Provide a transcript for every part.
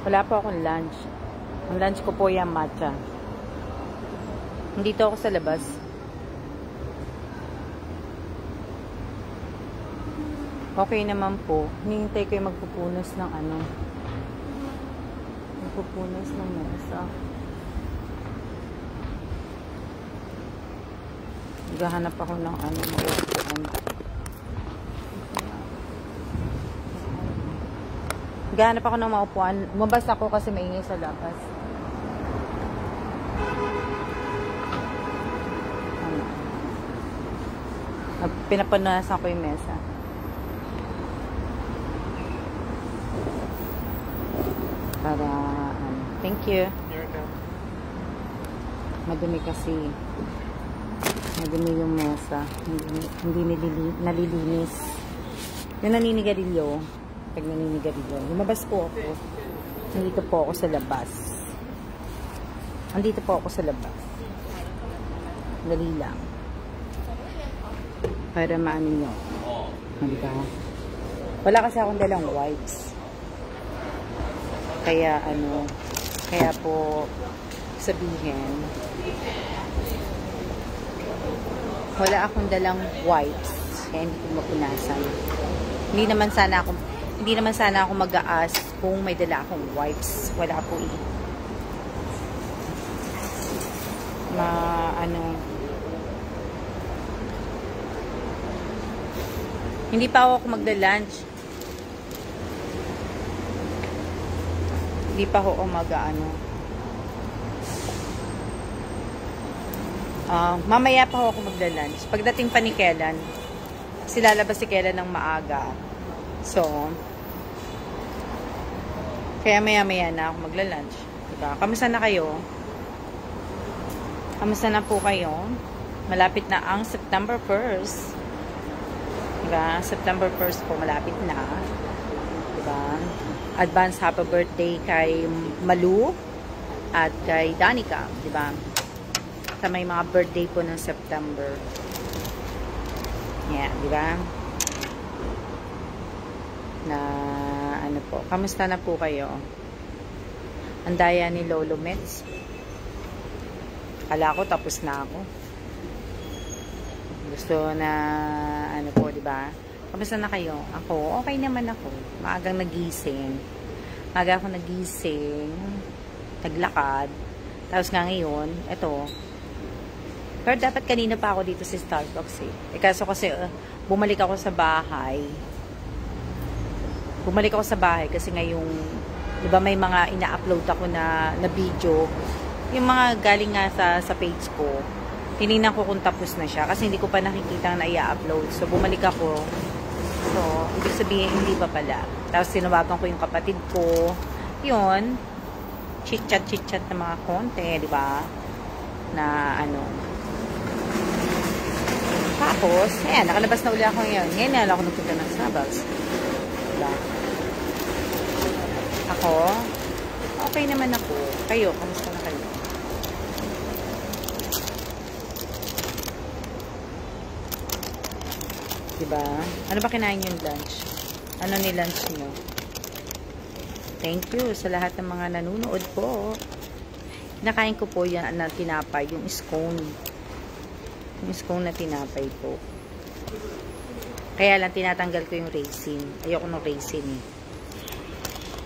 Wala po akong lunch. Ang lunch ko po yung matcha. Nandito ako sa labas. Okay naman po. Hinihintay ko yung magpupunas ng ano. Magpupunas ng mesa. Naghahanap ako ng ano. Naghahanap ako ng maupuan. Umabas ako kasi maingay sa labas. Pinapunasan ko yung mesa. Para, thank you. Madumi kasi. Madumi yung mesa. Hindi nalilinis. Yung naninigarilyo. Pag naninigarilyo. Lumabas po ako. Nandito po ako sa labas. Andito po ako sa labas. Dali lang. Para maano nyo. Diba? Wala kasi akong dalang wipes. Kaya ano, kaya po sabihin, wala akong dalang wipes. Kaya hindi ko mapunasan. Hindi naman sana ako mag-a-ask kung may dala akong wipes. Wala po eh. Hindi pa ako magda-lunch. Hindi pa ako mag-ano. Mamaya pa ako magda-lunch. Pagdating pa ni Kellan, lalabas si Kellan ng maaga. So, kaya maya-maya na ako magla-lunch. Diba? Kamusta na kayo? Kamusta na po kayo? Malapit na ang September 1st. Diba? September 1st po, malapit na. Diba? Advance happy birthday kay Malu at kay Danica. Diba? Sa may mga birthday po ng September. Yeah, diba? Na, ano po, kamusta na po kayo? Ang daya ni Lolo Mets. Kala ko tapos na ako. Gusto na, ano po, diba? Kamusta na kayo? Ako, okay naman ako. Maagang nagising. Maaga ako nagising. Naglakad. Tapos nga ngayon, eto. Pero dapat kanina pa ako dito sa Starbucks eh. Kaso kasi, bumalik ako sa bahay. Bumalik ako sa bahay kasi ngayong, diba may mga ina-upload ako na video. Yung mga galing nga sa page ko. Tinignan ko kung tapos na siya kasi hindi ko pa nakikita na i-upload. So, bumalik ako. So, ibig sabihin, hindi pa pala. Tapos, sinawagan ko yung kapatid ko. Yun. Chit-chat na mga konti, di ba? Na, ano. Tapos, ayan, nakalabas na uli ako ngayon. Ngayon na ako nagpunta ng Starbucks. Diba? Ako, okay naman ako. Kayo, kamusta na kayo? Diba? Ano ba kinain yung lunch? Ano ni lunch nyo? Thank you sa lahat ng mga nanonood po. Kinakain ko po yan na tinapay, yung scone. Yung scone na tinapay po. Kaya lang tinatanggal ko yung raisin. Ayoko ng raisin eh.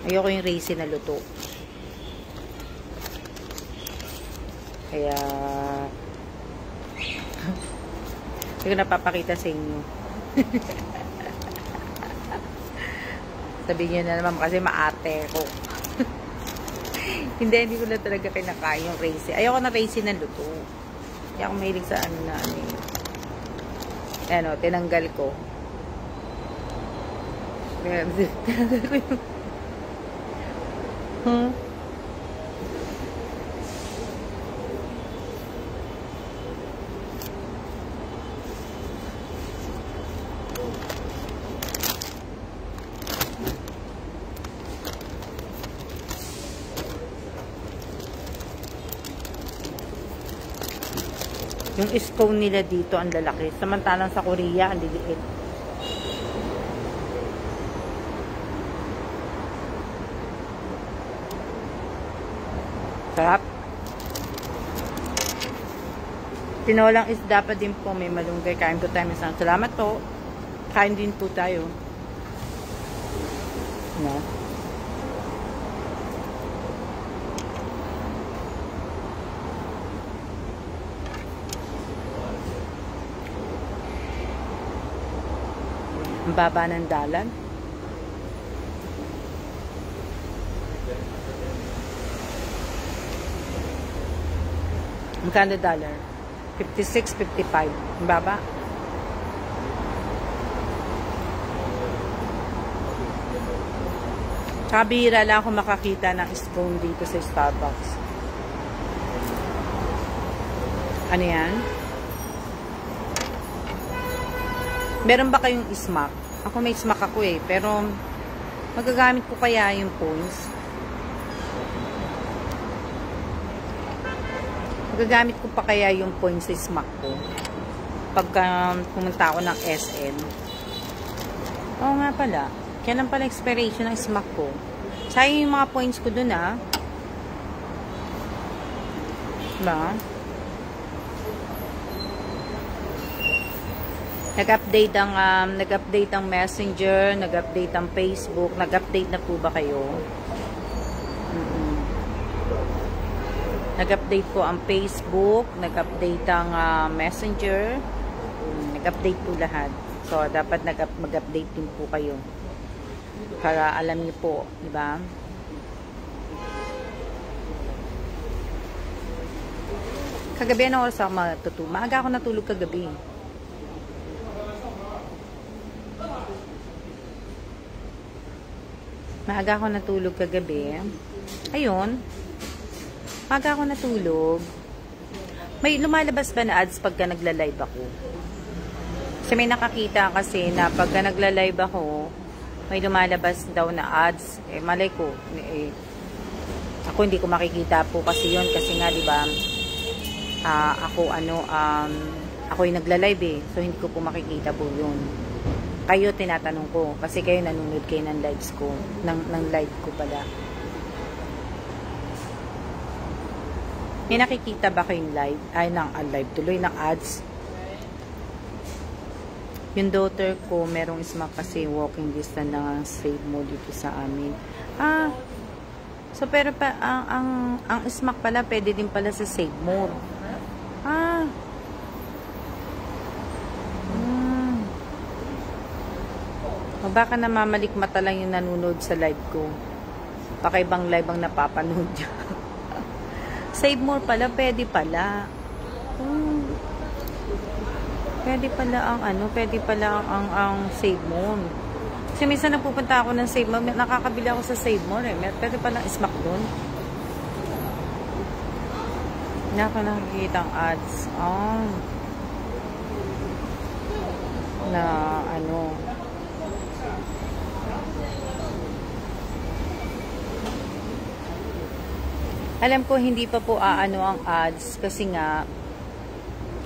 Ayoko yung raisin na luto. Kaya hindi ko napapakita sa inyo. Sabihin nyo na naman kasi maarte ko. Hindi ko na talaga kinakain yung raisin. Ayoko na raisin na luto. Hindi ako mahilig sa ano na ano eh. Ano, tinanggal ko. Tinanggal ko yung yung scone nila dito ang lalaki. Samantalang sa Korea, ang liliit. Sarap. Tinolang isda pa din po. May malunggay. Kain po tayo minsan. Salamat po. Kain din po tayo. No? Ang baba ng dalan. Magkano dollar? 56, 55. Ang baba. Kabihira lang ako makakita ng scone dito sa Starbucks. Ano yan? Meron ba kayong smack? Ako may smack ako eh. Pero, magagamit ko kaya yung points? Magagamit ko pa kaya yung points sa smack ko? Pagka pumunta ako ng SM. Oo nga pala. Kailan pala expiration ng smack ko? Sayang yung mga points ko dun ah. Diba? Nag-update ang Messenger, nag-update ang Facebook, nag-update na po ba kayo? Nag-update po ang Facebook, nag-update ang Messenger, nag-update po lahat. So, dapat mag-update din po kayo. Para alam niyo po, di ba? Kagabi na oras ako matutulog. Maaga ako natulog kagabi. Maaga ako natulog kagabi. Ayun. Maaga ako natulog. May lumalabas ba na ads pagka nagla-live ako? Kasi may nakakita kasi na pagka nagla-live ako, may lumalabas daw na ads. Eh, malay ko. Ako hindi ko makikita po kasi yun. Kasi nga, di ba, ako yung nagla-live eh. So, hindi ko po makikita po yun. Kayo, tinatanong ko. Kasi kayo nanonood kayo ng lives ko. Ng live ko pala. May nakikita ba kayong live? Ay, live tuloy, ng ads. Yung daughter ko, merong smack kasi walking distance na save mo dito sa amin. So, pero pa, ang smack pala, pwede din pala sa save more. O baka namamalik mata lang yung nanonood sa live ko. Baka ibang live ang napapanood niya. Save more pala, pwede pala. Pwede pala ang save more. Kasi minsan napupunta ako ng save more, nakakabili ako sa save more eh. Pwede pala smack doon. Hindi ako nakikita ang ads. Na ano. Alam ko hindi pa po ang ads kasi nga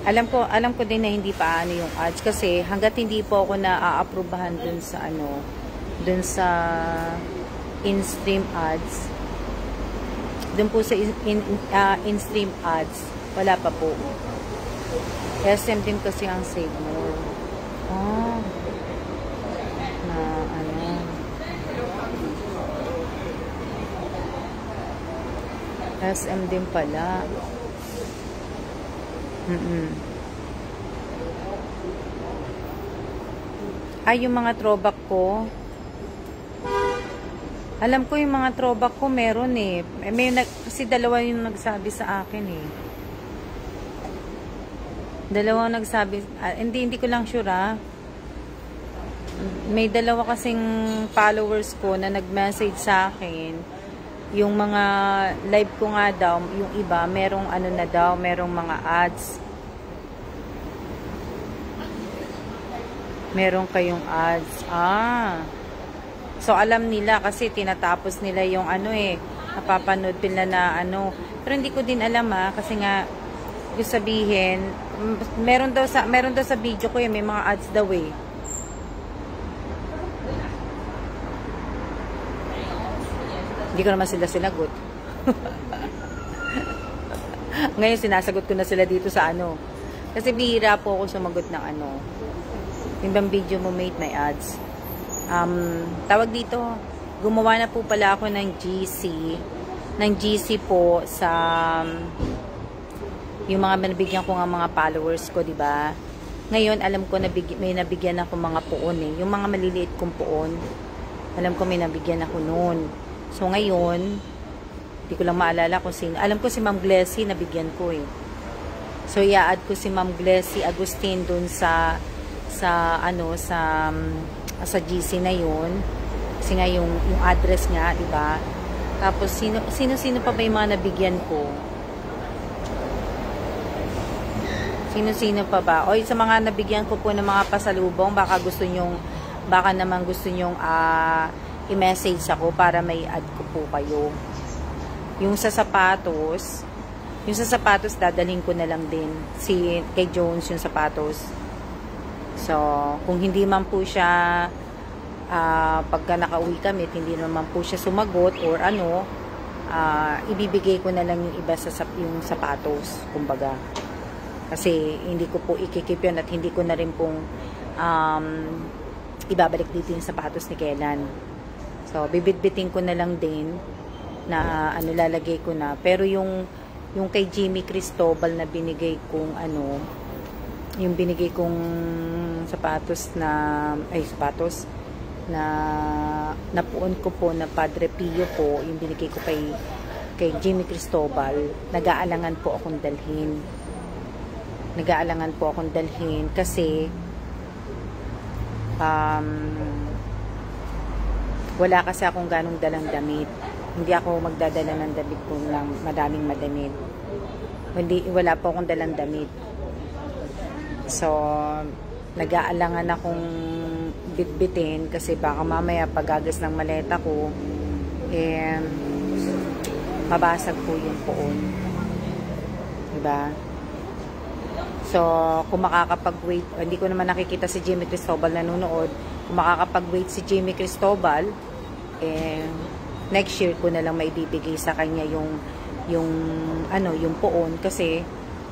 alam ko din na hindi pa yung ads kasi hangga't hindi po ako na-aaprubahan dun sa in-stream ads. Dun po sa in-stream ads, wala pa po. SM din kasi ang save more. SM din pala. Yung mga throwback ko. Alam ko yung mga throwback ko meron eh. Kasi dalawa yung nagsabi sa akin eh. Dalawa nagsabi. Hindi ko lang sure May dalawa kasing followers ko na nag-message sa akin. Yung mga live ko nga daw, yung iba, merong merong mga ads. Meron kayong ads. So, alam nila kasi tinatapos nila yung napapanood nila na Pero hindi ko din alam kasi nga, yung sabihin, meron daw sa video ko may mga ads daw eh. Hindi ko naman sila sinagot. Ngayon, sinasagot ko na sila dito sa ano. Kasi bihira po ako sumagot ng ano. Yung bang video mo, mate, may ads. Tawag dito, gumawa na po pala ako ng GC. Ng GC po sa yung mga nabigyan ko nga mga followers ko, di ba? Ngayon, alam ko may nabigyan ako mga puon eh. Yung mga maliliit kong puon, alam ko may nabigyan ako noon. So, ngayon, hindi ko lang maalala kung sino. Alam ko si Ma'am Glessy, nabigyan ko eh. So, i-add ko si Ma'am Glessy Agustin dun sa GC na yun. Kasi nga yung address nga, di ba? Tapos, sino pa ba yung mga nabigyan ko? Sino-sino pa ba? O, sa mga nabigyan ko po ng mga pasalubong, baka naman gusto nyong i-message ako para may add ko po kayo. Yung sa sapatos, dadalhin ko na lang din kay Jones yung sapatos. So, kung hindi man po siya pagka nakauwi kami, hindi naman po siya sumagot or ano, ibibigay ko na lang yung iba yung sapatos, kumbaga. Kasi hindi ko po ikikip yun at hindi ko na rin pong ibabalik dito yung sapatos ni Kellan. So, bibitbitin ko na lang din na lalagay ko na. Pero yung kay Jimmy Cristobal na binigay kong yung binigay kong sapatos na napuon ko po na Padre Pio po, yung binigay ko kay Jimmy Cristobal, nag-aalangan po akong dalhin. Kasi wala kasi akong ganong dalang damit. Hindi ako magdadala ng damit po ng madaming madamit. Wala po akong dalang damit. So, nag-aalangan akong bitbitin kasi baka mamaya pagagas ng maleta ko, mabasag po yung poon. Diba? So, kung makakapag-wait, hindi ko naman nakikita si Jimmy Cristobal nanonood. Kung makakapag-wait si Jimmy Cristobal, next year ko na lang maibibigay sa kanya yung poon. Kasi,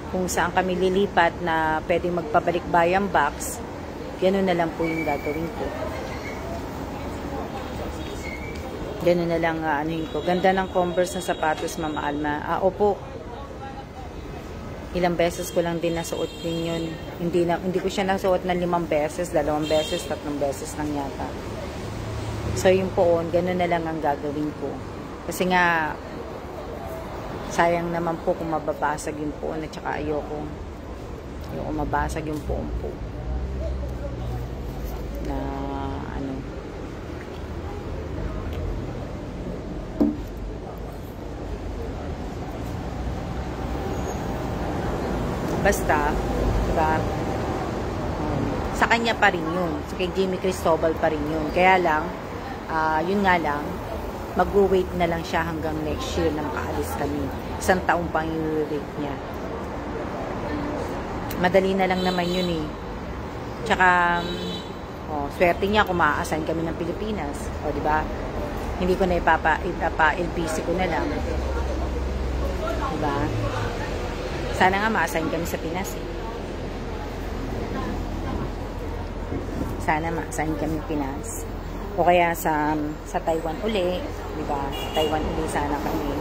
kung saan kami lilipat na pwedeng magpabalik bayang box, gano'n na lang po yung gagawin ko. Gano'n na lang ko. Ganda ng Converse na sapatos, Ma'am Alma. Opo. Ilang beses ko lang din nasuot din yun. Hindi ko siya nasuot na 5 beses, 2 beses, 3 beses lang yata. So, yung poon, gano'n na lang ang gagawin ko. Kasi nga, sayang naman po kung mababasag yung poon at saka ayoko mabasag yung poon po. Na, basta, diba, sa kanya pa rin yun. So, kay Jimmy Cristobal pa rin yun. Kaya lang, yun nga lang, mag-wait na lang siya hanggang next year na makaalis kami. 1 taong pang i-wait niya. Madali na lang naman yun eh. Tsaka, swerte niya kung maa-assign kami ng Pilipinas. O, diba? Hindi ko na ipapa-LPC ko na lang. Diba? Sana nga ma-assign kami sa Pinas eh. Sana ma-assign kami sa Pinas. O kaya sa Taiwan uli. Diba? Taiwan uli sana kami.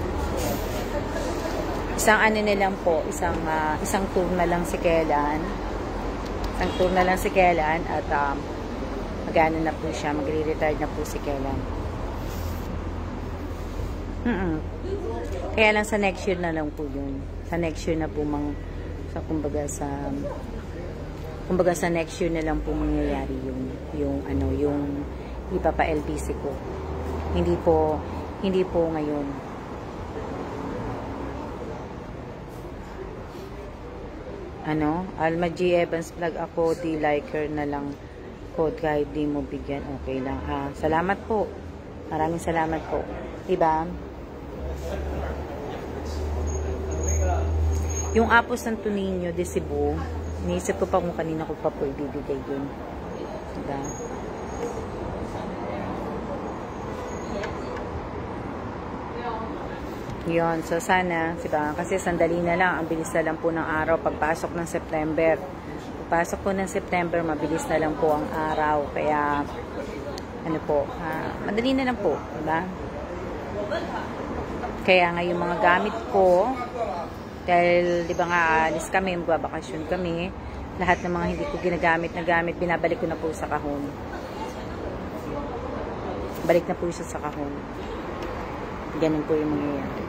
Isang na lang po. Isang tour na lang si Kellan. Isang tour na lang si Kellan. At mag-ano na po siya. Magre-retire na po si Kellan. Kaya lang sa next year na lang po yun. Sa next year na po kumbaga sa next year na lang po mangyayari yung ipapa-LPC ko. Hindi po ngayon. Alma G. Evans vlog ako, di liker na lang code kahit di mo bigyan, okay lang. Salamat po. Maraming salamat po. Diba? Yung Apo Santo Niño de Cebu, iniisip ko pa kung kanina ko pa po ibibigay yun. Diba? Yun, so sana, diba? Kasi sandali na lang, ang bilis na lang po ng araw pagpasok ng September. Pagpasok po ng September, mabilis na lang po ang araw. Kaya, ano po, madali na lang po, diba? Kaya nga yung mga gamit ko, dahil, di ba nga, alis kami, magbabakasyon kami, lahat ng mga hindi ko ginagamit na gamit, binabalik ko na po sa kahon. Balik na po siya sa kahon. Ganun po yung mangyayari.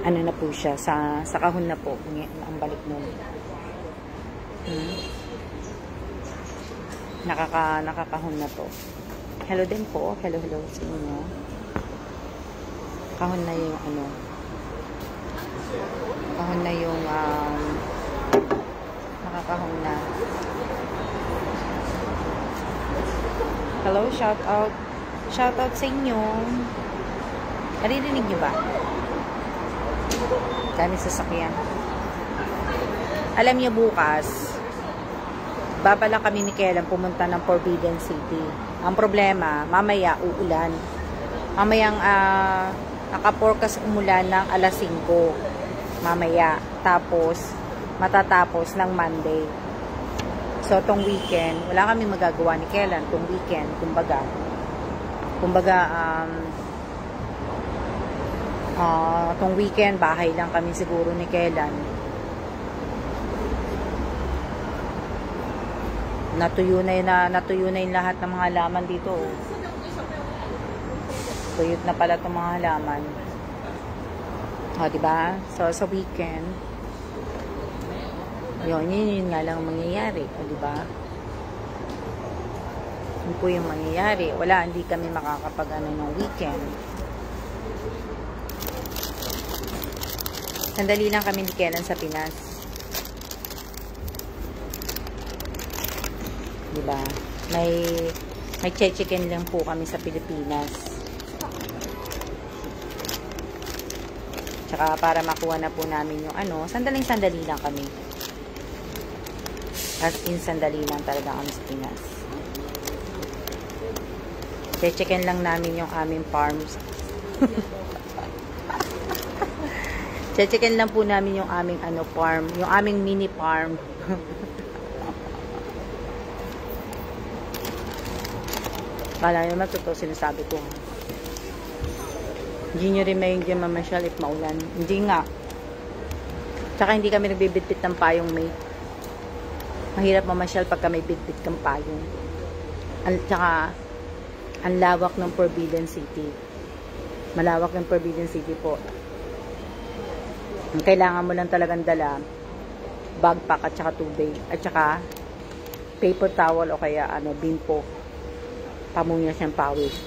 Ano na po siya, sa kahon na po, ang balik nun. Nakakahon na to. Hello din po, hello sa inyo. Kahon na yung ano, kahon na yung nakakahon na. Hello, shout out sa inyo. Naririnig nyo ba? Daming sasakyan. Alam niyo bukas, babala kami ni Kellen pumunta ng Forbidden City. Ang problema, mamaya uulan. Mamayang naka-forecast umulan ng alas 5. Mamaya. Tapos, matatapos ng Monday. So, tong weekend, wala kami magagawa ni Kellen. Tong weekend, kumbaga, tong weekend, bahay lang kami siguro ni Kellen. Natuyo na yung lahat ng mga halaman dito. Tuyot na pala itong mga halaman. Diba? So, sa weekend, yun nga lang mangyayari. Diba? Yun po yung mangyayari. Hindi kami makakapag-ano ng weekend. Sandali lang kami ni Kellen sa Pinas. Diba? May chicken lang po kami sa Pilipinas. Tsaka para makuha na po namin yung ano, sandali lang kami. As in, sandali lang talaga kami sa Pinas. Chicken lang namin yung aming farms. Chicken lang po namin yung aming farm, yung aming mini farm. Kala naman totoo sinasabi ko. Hindi nyo rin may mamasyal if maulan. Hindi nga. Tsaka hindi kami nagbibitbit ng payong, mate. Mahirap mamasyal pagka may bitbit kang payong. Tsaka, ang lawak ng Forbidden City. Malawak ng Forbidden City po. Ang kailangan mo lang talagang dala, backpack at saka tubig. At saka, paper towel o kaya bimpo. Pamunya siyang pawis.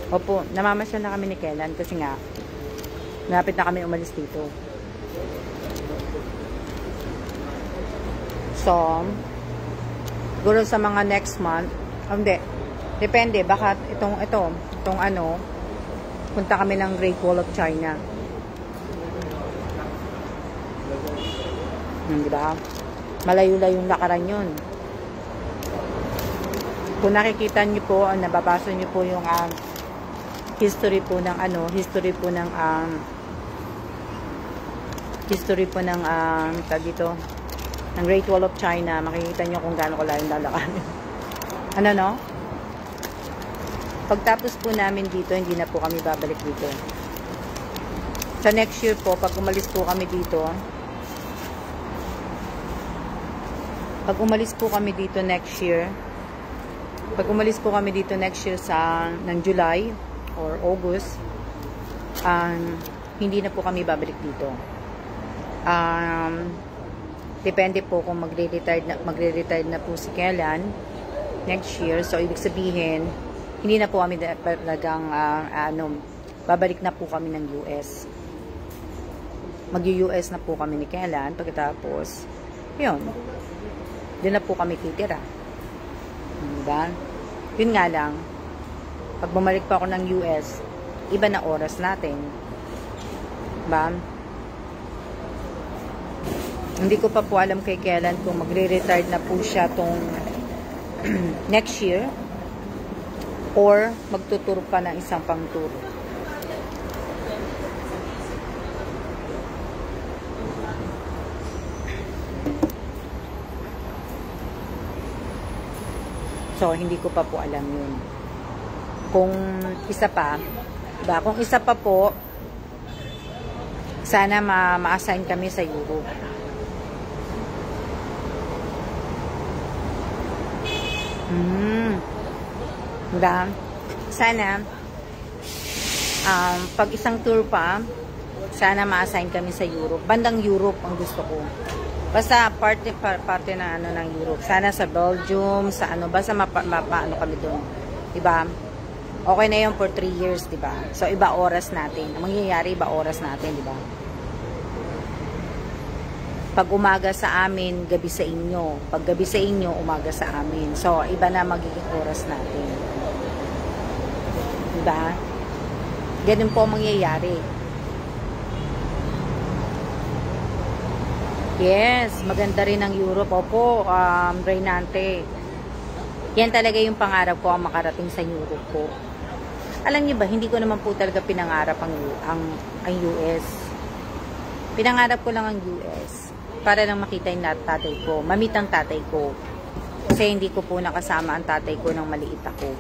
Opo, namamasyal na kami ni Kellen kasi nga, malapit na kami umalis dito. So, siguro sa mga next month, hindi, depende, baka itong punta kami ng Great Wall of China. Diba? Malayo-layong lakaran yun. Kung nakikita nyo po, nababasa nyo po yung history po ng dito ng Great Wall of China, makikita nyo kung gaano kalayo lalakarin. Pagtapos po namin dito, hindi na po kami babalik dito. Sa next year po, pag umalis po kami dito, ng July or August, hindi na po kami babalik dito. Depende po kung magre-retire na po si Kellen next year. So, ibig sabihin, hindi na po kami talagang babalik na po kami ng US. Mag-US na po kami ni Kellen. Pagkatapos, yun, doon na po kami titira. Diba? Yun nga lang, pag bumalik pa ako ng US, iba na oras natin. Diba? Hindi ko pa po alam kay Kellen kung magre-retire na po siya tong next year or magtuturo pa ng isang pang-tour. So, hindi ko pa po alam yun. Kung isa pa, diba? Kung isa pa po, sana ma-assign kami sa Europe. Diba? Sana, pag isang tour pa, sana ma-assign kami sa Europe. Bandang Europe ang gusto ko. Basta parte na ano ng Europe. Sana sa Belgium, sa ano, basta ano kami doon. Diba? Okay na yun for 3 years, diba? So, iba oras natin. Ang mangyayari, iba oras natin, diba? Pag umaga sa amin, gabi sa inyo. Pag gabi sa inyo, umaga sa amin. So, iba na magiging oras natin. Diba? Ganun po ang mangyayari. Yes, maganda rin ang Europe. Opo, Reynante. Yan talaga yung pangarap ko, ang makarating sa Europe po. Alam niyo ba, hindi ko naman po talaga pinangarap ang US. Pinangarap ko lang ang US para lang makita yung tatay ko, mamit ang tatay ko. Kasi hindi ko po nakasama ang tatay ko nang maliit ako.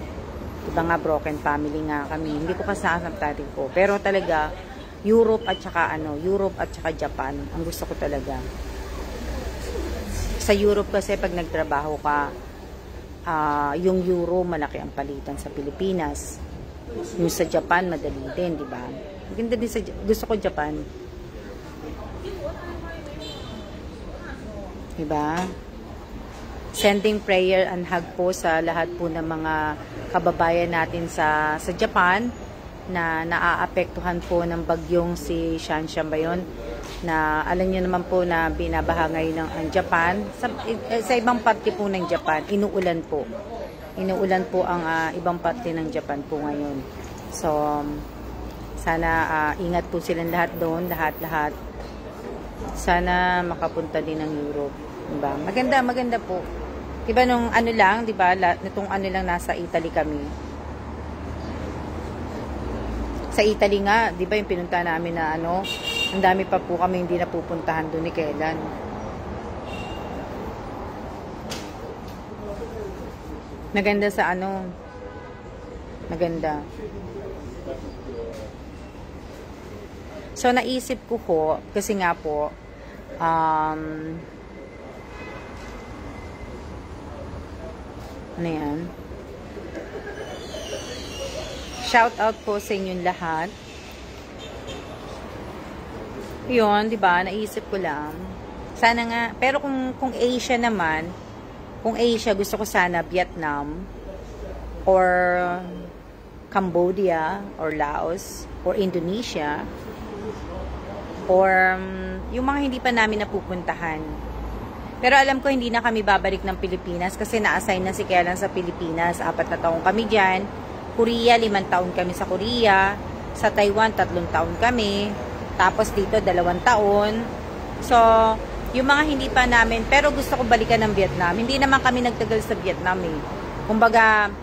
Diba nga, broken family nga kami. Hindi ko kasama ang tatay ko. Pero talaga, Europe at saka Japan, ang gusto ko talaga. Sa Europe kasi pag nagtrabaho ka, yung euro malaki ang palitan sa Pilipinas. Yung sa Japan madali din, di ba? Maganda din gusto ko Japan. Di ba? Sending prayer and hug po sa lahat po ng mga kababayan natin sa Japan na naaapektuhan po ng bagyong si Shanshan ba yun? Na alam niyo naman po na binabaha ngayon ng Japan. Sa ibang parte po ng Japan, inuulan po. Inuulan po ang ibang parte ng Japan po ngayon. So, sana ingat po silang lahat doon, lahat-lahat. Sana makapunta din ng Europe. Diba? Maganda po. Diba nung ano lang, diba, nitong ano lang nasa Italy kami. Sa Italy nga, di ba yung pinunta namin na ano, ang dami pa po kami hindi napupuntahan doon ni kailan. Maganda sa ano, maganda. So, naisip ko po, kasi nga po, ano yan? Shout out po sa inyong lahat. Yun, di ba? Naisip ko lang. Sana nga, pero kung Asia naman, kung Asia, gusto ko sana Vietnam, or Cambodia, or Laos, or Indonesia, or yung mga hindi pa namin napupuntahan. Pero alam ko hindi na kami babalik ng Pilipinas kasi na-assign na si Kailan sa Pilipinas. 4 na taong kami dyan. Korea, 5 taon kami sa Korea. Sa Taiwan, 3 taon kami. Tapos dito, 2 taon. So, yung mga hindi pa namin, pero gusto ko balikan ng Vietnam. Hindi naman kami nagtagal sa Vietnam eh. Kumbaga,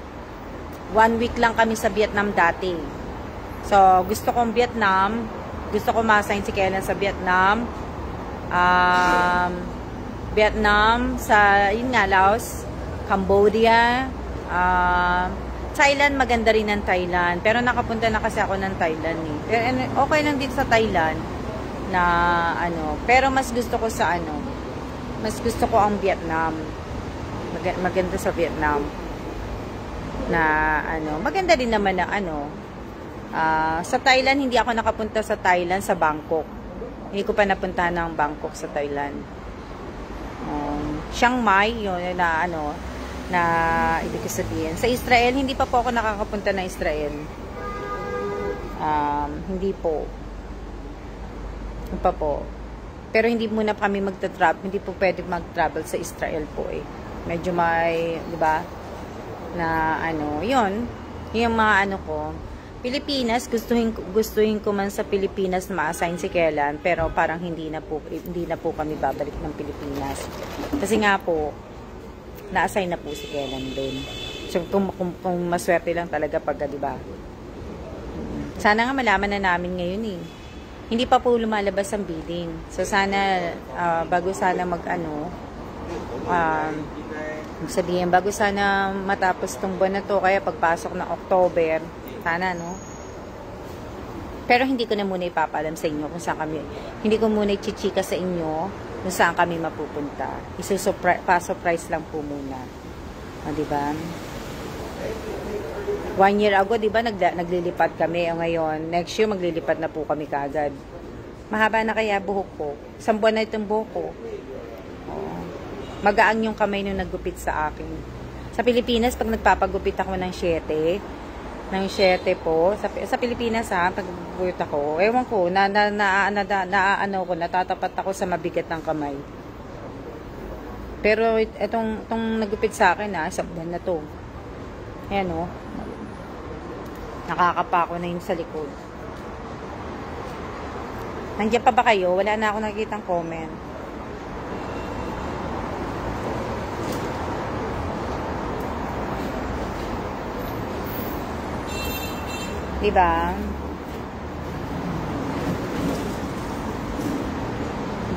1 week lang kami sa Vietnam dati. So, gusto kong Vietnam. Gusto ko ma-assign si Kailan sa Vietnam. Vietnam, sa, yun nga, Laos, Cambodia, Thailand, maganda rin ang Thailand. Pero nakapunta na kasi ako ng Thailand eh. Pero okay lang dito sa Thailand na ano. Pero mas gusto ko sa ano. Mas gusto ko ang Vietnam. Maganda sa Vietnam. Na ano. Maganda din naman na ano. Sa Thailand, hindi ako nakapunta sa Thailand, sa Bangkok. Hindi ko pa napunta ng Bangkok sa Thailand. Chiang Mai, yun na ano. Na ibig sabihin. Sa Israel, hindi pa po ako nakakapunta ng Israel. Hindi po. Hindi pa po. Pero hindi muna kami magta-travel. Hindi po pwede mag-travel sa Israel po eh. Medyo may, di ba? Na ano, yun. Yung mga ano ko. Pilipinas, gustuhin ko man sa Pilipinas na ma-assign si Kailan. Pero parang hindi na po kami babalik ng Pilipinas. Kasi nga po, na-assign na po si Kailan doon. Kung maswerte lang talaga pagka, di ba? Sana nga malaman na namin ngayon eh. Hindi pa po lumalabas ang bidding. So sana, bago sana sabihin, bago sana matapos tong buwan na to, kaya pagpasok ng October, sana, no? Pero hindi ko na muna ipapaalam sa inyo kung saan kami, hindi ko muna ichichika sa inyo kung saan kami mapupunta. Pa-surprise lang po muna. O, diba? 1 year ago, diba, naglilipad kami. O ngayon, next year, maglilipad na po kami kaagad. Mahaba na kaya buhok ko. 1 buwan na itong buhok ko. Magaang yung kamay nung naggupit sa akin. Sa Pilipinas, pag nagpapagupit ako ng 7 po, sa Pilipinas pag nagpapagupit ako, ewan ko, natatapat ako sa mabigat ng kamay. Pero itong naggupit sa akin, sa buwan na to. Ayan o. Nakakapa ko na yun sa likod. Nandiyan pa ba kayo? Wala na ako nakikitang comment. Diba?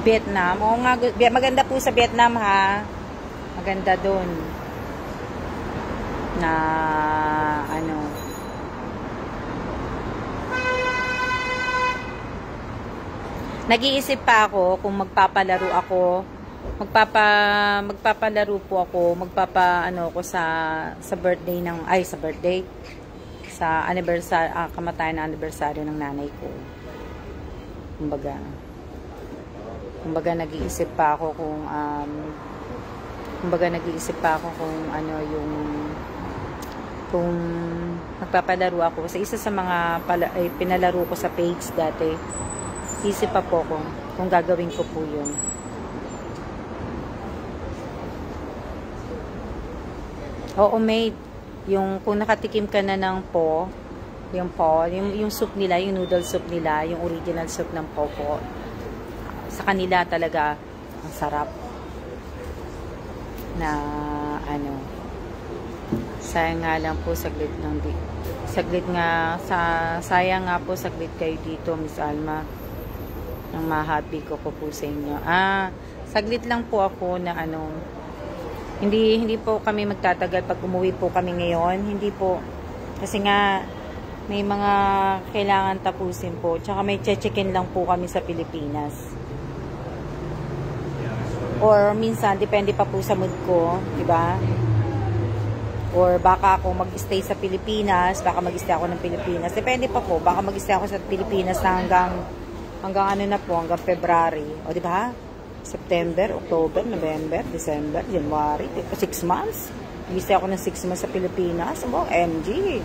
Vietnam. Oo nga, maganda po sa Vietnam ha. Maganda dun. Na, nag-iisip pa ako kung magpapalaro ako. Magpapalaro po ako. Ako sa birthday sa anniversary, kamatayan na anniversary ng nanay ko. Kumbaga nag-iisip pa ako kung kung magpapalaro ako sa isa sa mga pinalaro ko sa page dati. Isip pa po kung gagawin ko po yun. Oo, mate. Kung nakatikim ka na ng yung soup nila, yung noodle soup nila, yung original soup ng po, sa kanila talaga, ang sarap. Sayang nga lang po, saglit kayo dito, Miss Alma, nang ma-happy ko po sa inyo. Saglit lang po ako na hindi po kami magtatagal pag umuwi po kami ngayon. Hindi po. Kasi nga, may mga kailangan tapusin po. Tsaka may check-in lang po kami sa Pilipinas. Or minsan, depende pa po sa mood ko. Diba? Or baka ako mag-stay sa Pilipinas. Baka mag-stay ako ng Pilipinas. Depende pa po. Baka mag-stay ako sa Pilipinas na hanggang February. O diba? September, October, November, December, January, 6 months. Nag-stay ako ng 6 months sa Pilipinas. MG.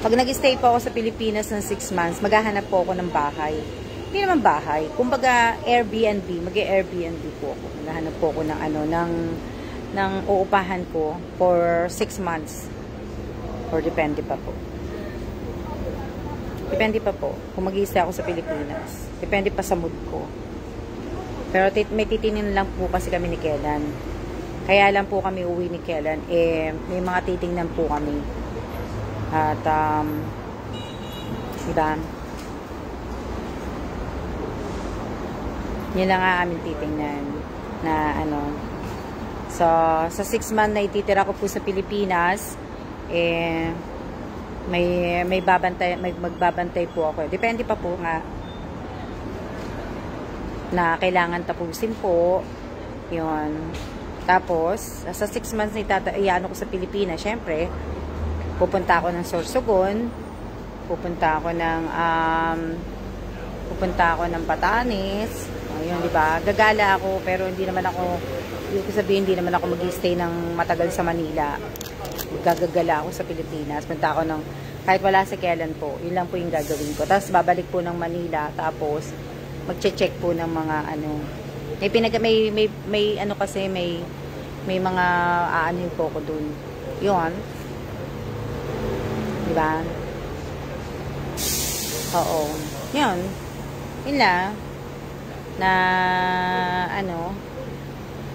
Pag nag-stay po ako sa Pilipinas ng 6 months, maghahanap po ako ng bahay. Hindi naman bahay. Kumbaga, Airbnb. Mag-Airbnb po ako. Maghahanap po ako ng uupahan ko for 6 months. Or depende pa po. Depende pa po kung mag-i-stay ako sa Pilipinas. Depende pa sa mood ko. Pero may titinin lang po kasi kami ni Kellan. Kaya lang po kami uwi ni Kellan. May mga titingnan po kami. At, diba? Yun lang nga aming titingnan. Na So, sa 6 months na ititira ko po sa Pilipinas, may magbabantay po ako. Depende pa po nga na kailangan tapusin po. Yun. Tapos, sa 6 months na iano ko sa Pilipinas, syempre, pupunta ako ng Sorsogon, pupunta ako ng Batanes. Ayun, di ba? Gagala ako, pero hindi naman ako mag-stay ng matagal sa Manila. Gagagala ako sa Pilipinas. Punta ako kahit wala si Kellan po, yun lang po yung gagawin ko. Tapos babalik po ng Manila, tapos magche-check po ng mga may mga aanin po ko dun. Yun. Diba? Oo. Yun. Yun lang. Na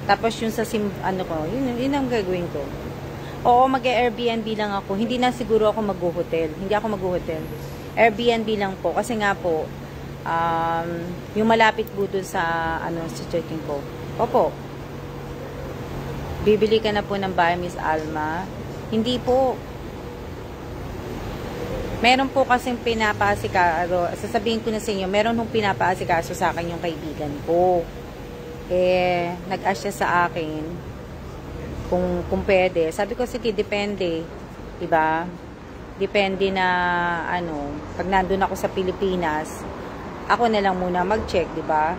Tapos yung sa ano ko, yun ang gagawin ko. Oo, mag-Airbnb lang ako. Hindi na siguro ako mag-hotel. Hindi ako mag-hotel. Airbnb lang po. Kasi nga po, yung malapit po dun sa, sa check-in ko. Opo. Bibili ka na po ng bahay, Miss Alma. Hindi po. Meron po kasing pinapaasikaso. Sasabihin ko na sa inyo, meron hong pinapaasikaso sa akin yung kaibigan ko. Nag-ask siya sa akin kung pwede. Sabi ko, sige, depende. Diba? Depende na, pag nandun ako sa Pilipinas, ako na lang muna mag-check, diba?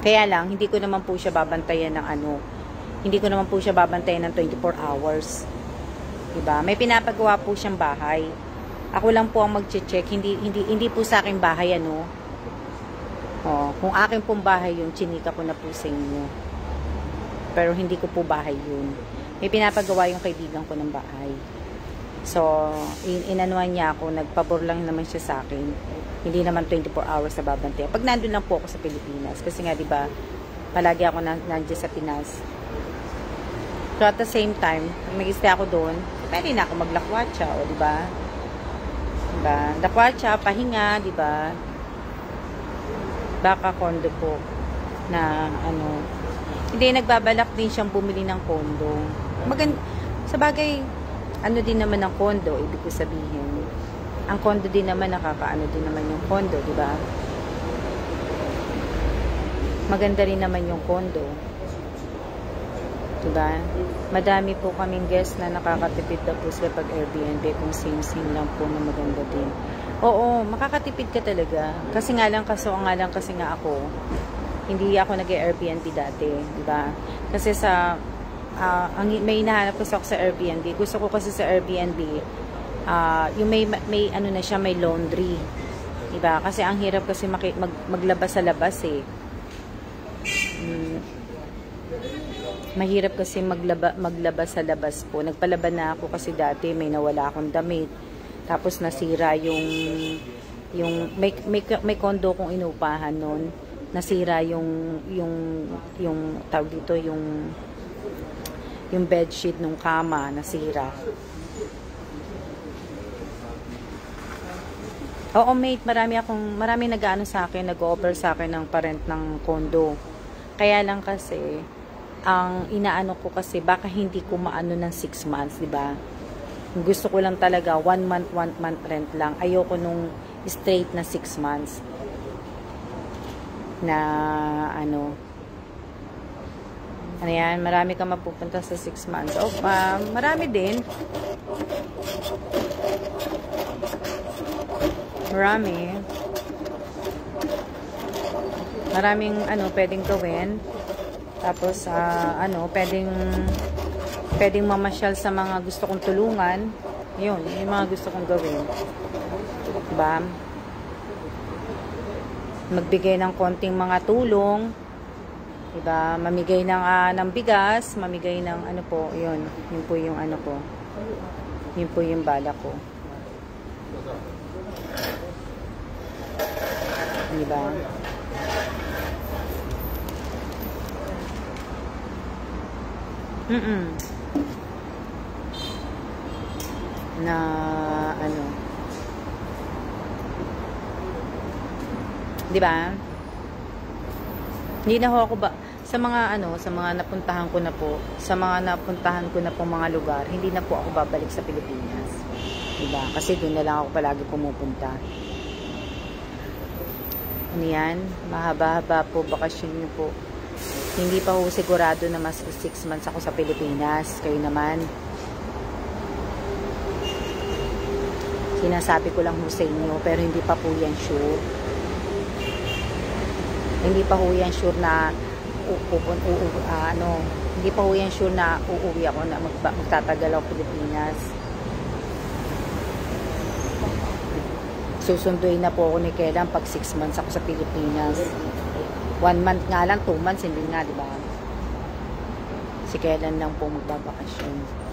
Kaya lang, hindi ko naman po siya babantayan ng hindi ko naman po siya babantayan ng 24 hours. Diba? May pinapagawa po siyang bahay. Ako lang po ang mag-check, hindi po sa akin bahay, kung akin pong bahay yun, chinika ko na po sa inyo. Pero hindi ko po bahay yun. May pinapagawa yung kaibigan ko ng bahay. So, inanuan niya ako, nagpabor lang naman siya sa akin. Hindi naman 24 hours na babantay. Pag nandun lang po ako sa Pilipinas, kasi nga, diba, palagi ako nandiyan sa Pinas. So, at the same time, pag mag-stay ako doon, pwede na ako maglakwatsa, diba? Diba? Lakwatsa, pahinga, diba? Baka condo po na hindi, nagbabalak din siyang bumili ng condo. Sa bagay, din naman ang condo, ibig ko sabihin. Ang condo din naman, nakakaano din naman yung condo, di ba? Maganda rin naman yung condo. Di ba? Madami po kaming guests na nakakatipid na po sila pag Airbnb kung same-same lang po na maganda din. Oo, makakatipid ka talaga. Kasi nga lang ako, hindi ako nag-Airbnb dati, di ba? Kasi may hinahanap ko sa Airbnb. Gusto ko kasi sa Airbnb, yung may na siya, may laundry. Di ba? Kasi ang hirap kasi maglabas sa labas eh. Mahirap kasi maglabas sa labas po. Nagpalaban na ako kasi dati may nawala akong damit. Tapos nasira yung may condo kong inupahan noon. Nasira yung tawag dito, yung bedsheet ng kama, nasira. Oo, mate, marami nag-aano sa akin, nag-offer sa akin ng parent ng condo. Kaya lang kasi, ang inaano ko kasi, baka hindi ko maano ng 6 months, di ba? Gusto ko lang talaga 1 month rent lang. Ayoko nung straight na 6 months na yan, marami ka mapupunta sa 6 months. Marami din. Maraming pwedeng gawin. Tapos pwedeng mamasyal sa mga gusto kong tulungan. Yun, yung mga gusto kong gawin. Diba? Magbigay ng konting mga tulong. Diba? Mamigay ng bigas, mamigay ng yun. Yun po yung ko. Yun po yung bala ko. Diba? Na diba? Hindi na ako sa mga napuntahan ko na po, mga lugar, hindi na po ako babalik sa Pilipinas. Diba? Kasi doon na lang ako palagi pumupunta. Yan, mahaba-haba po bakasyon niyo po. Hindi pa po sigurado na mas 6 months ako sa Pilipinas. Kayo naman. Sinasabi ko lang po sa inyo, pero hindi pa po yan sure. Hindi pa po yan sure na hindi pa po yan sure na uuwi ako, na magtatagal ako Pilipinas. Susunduin na po ako ni Kailan pag 6 months ako sa Pilipinas. 1 month nga lang, 2 months, hindi nga, diba? Si Kailan lang po magbabakasyon.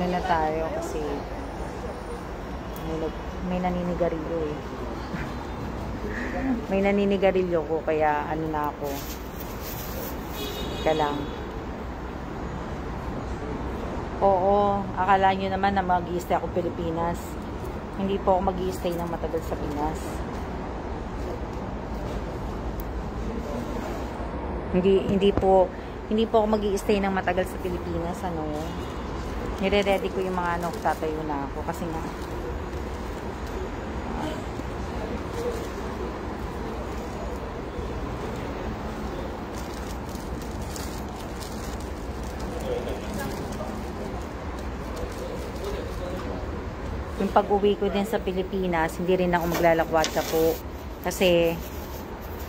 ano na tayo kasi may naninigarilyo eh. May naninigarilyo ko kaya ano na ako. Teka lang. Oo, akala nyo naman na mag-i-stay ako Pilipinas. Hindi po ako mag-i-stay ng matagal sa Pinas. Hindi po ako mag-i-stay ng matagal sa Pilipinas, ano. Nire-ready ko yung mga ano, tatayo na ako kasi nga yung pag-uwi ko din sa Pilipinas, hindi rin ako maglalakwatsa po kasi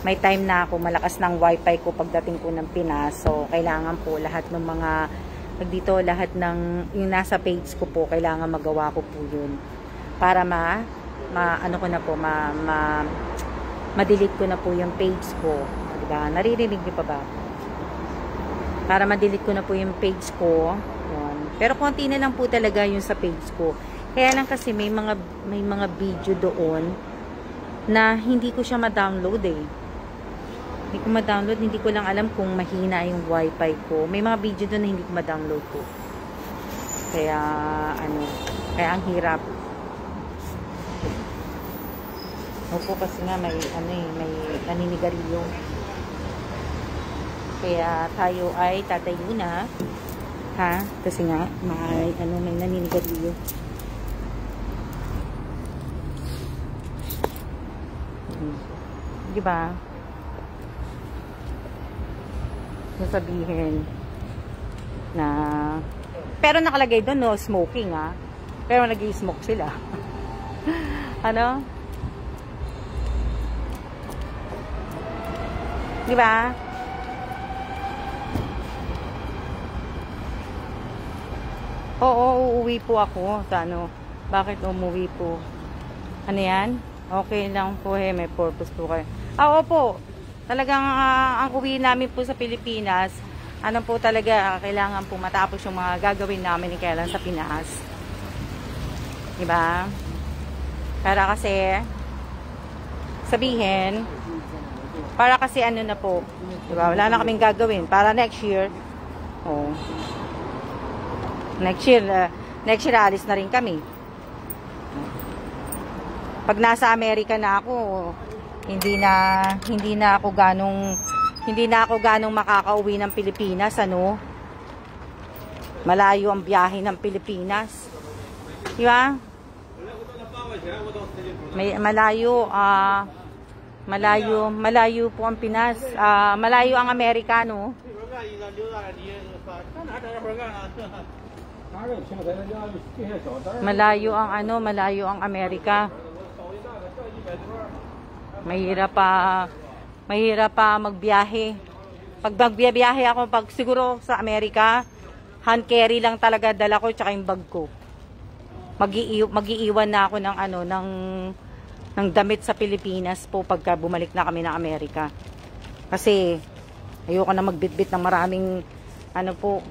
may time na ako, malakas ng wifi ko pagdating ko ng Pinas. So, kailangan po lahat ng mga lahat ng yung nasa page ko po, kailangan magawa ko po yun. Para ano ko na po, ma-delete ko na po yung page ko. Diba? Naririnig niyo pa ba? Para ma-delete ko na po yung page ko. Yun. Pero konti na lang po talaga yung sa page ko. Kaya lang kasi may mga video doon na hindi ko siya ma-download eh. Hindi ko ma-download, hindi ko lang alam kung mahina yung wifi ko. May mga video doon na hindi ko ma-download ko. Kaya, kaya ang hirap. Opo, kasi nga may naninigarilyo. Kaya tayo ay tatayo na. Ha? Kasi nga, may naninigarilyo. Diba? Sasabihin na pero nakalagay doon no smoking pero nag-i-smoke sila. Ano? Di ba? Oo, uuwi po ako sa ano. Bakit umuwi po? Ano yan? Okay lang po may purpose po kayo. Opo. Talagang ang uwi namin po sa Pilipinas, ano po talaga, kailangan po matapos yung mga gagawin namin ni Kailan sa Pinas. Diba? Para kasi, para kasi ano na po, diba? Wala na kaming gagawin. Para next year, next year alis na rin kami. Pag nasa Amerika na ako, hindi na ako ganong makakauwi ng Pilipinas, ano? Malayo ang biyahe ng Pilipinas. Di ba? Malayo po ang Pinas. Malayo ang Amerika, no? Malayo ang Amerika. Mahirap pa magbiyahe. Pag magbiyahe ako, siguro sa Amerika, hand carry lang talaga dala ko tsaka yung bag ko. Mag-iiwan na ako ng damit sa Pilipinas po pagka bumalik na kami ng Amerika. Kasi ayoko na magbitbit ng maraming po.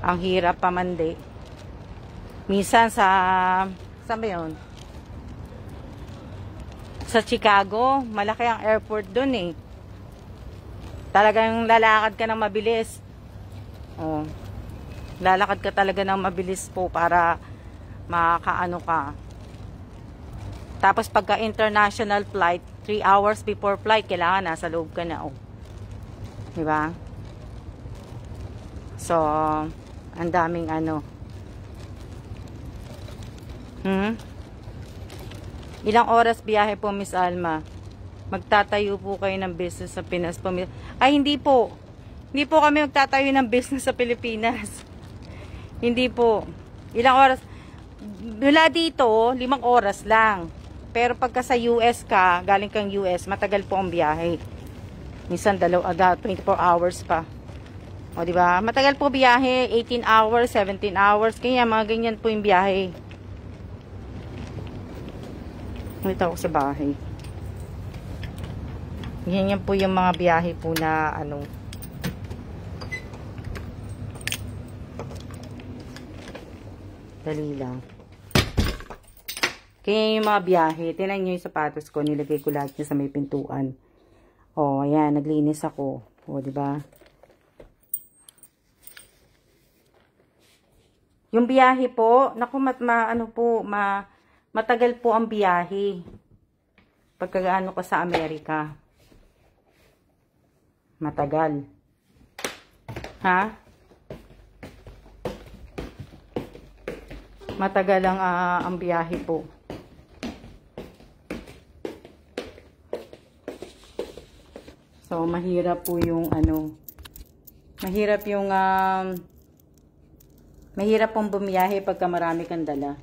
Ang hirap pa man di. Minsan saan ba yun? Sa Chicago, malaki ang airport dun eh. Talagang lalakad ka ng mabilis. Lalakad ka talaga ng mabilis po para makaano ka. Tapos pagka international flight, 3 hours before flight, kailangan nasa loob ka na. Diba? So, ang daming Ilang oras biyahe po, Miss Alma? Magtatayo po kayo ng business sa Pinas po. Ay, hindi po. Hindi po kami magtatayo ng business sa Pilipinas. Hindi po. Ilang oras? Mula dito, 5 oras lang. Pero pagka sa US ka, galing kang US, matagal po ang biyahe. Minsan 24 hours pa. O, diba? Matagal po biyahe. 18 hours, 17 hours. Kaya mga ganyan po yung biyahe. Dito ako sa bahay. Ganyan po yung mga biyahe po na Dali lang. Kaya yung mga biyahe, tinan nyo yung sapatos ko, nilagay ko lahat nyo sa may pintuan. O, ayan, naglinis ako. O, diba? Yung biyahe po, naku, matagal po ang biyahe. Pagkagaano ko sa Amerika. Matagal. Ha? Matagal ang biyahe po. So, mahirap po yung mahirap yung mahirap pong bumiyahe pagka marami kang dala.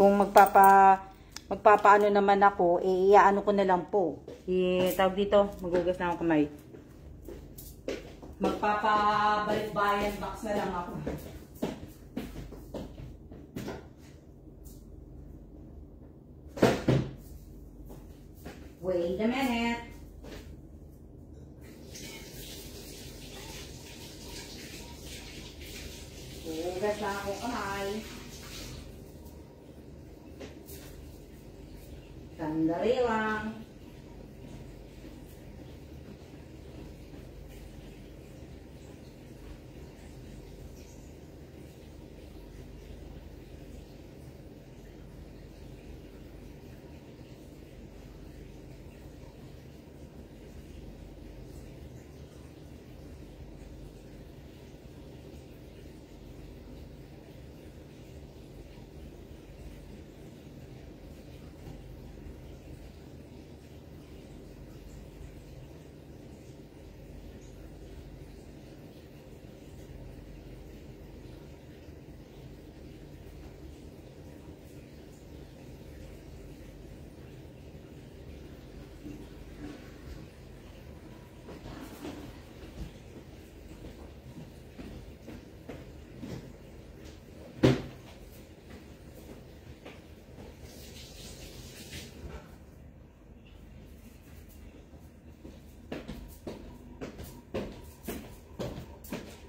Kung magpapaano naman ako, iaano ko na lang po. Tawag dito, magugas na ako kamay. Magpapabalik-bayan box na lang ako. Wait a minute. Hugas na ako kamay. Sandali lang.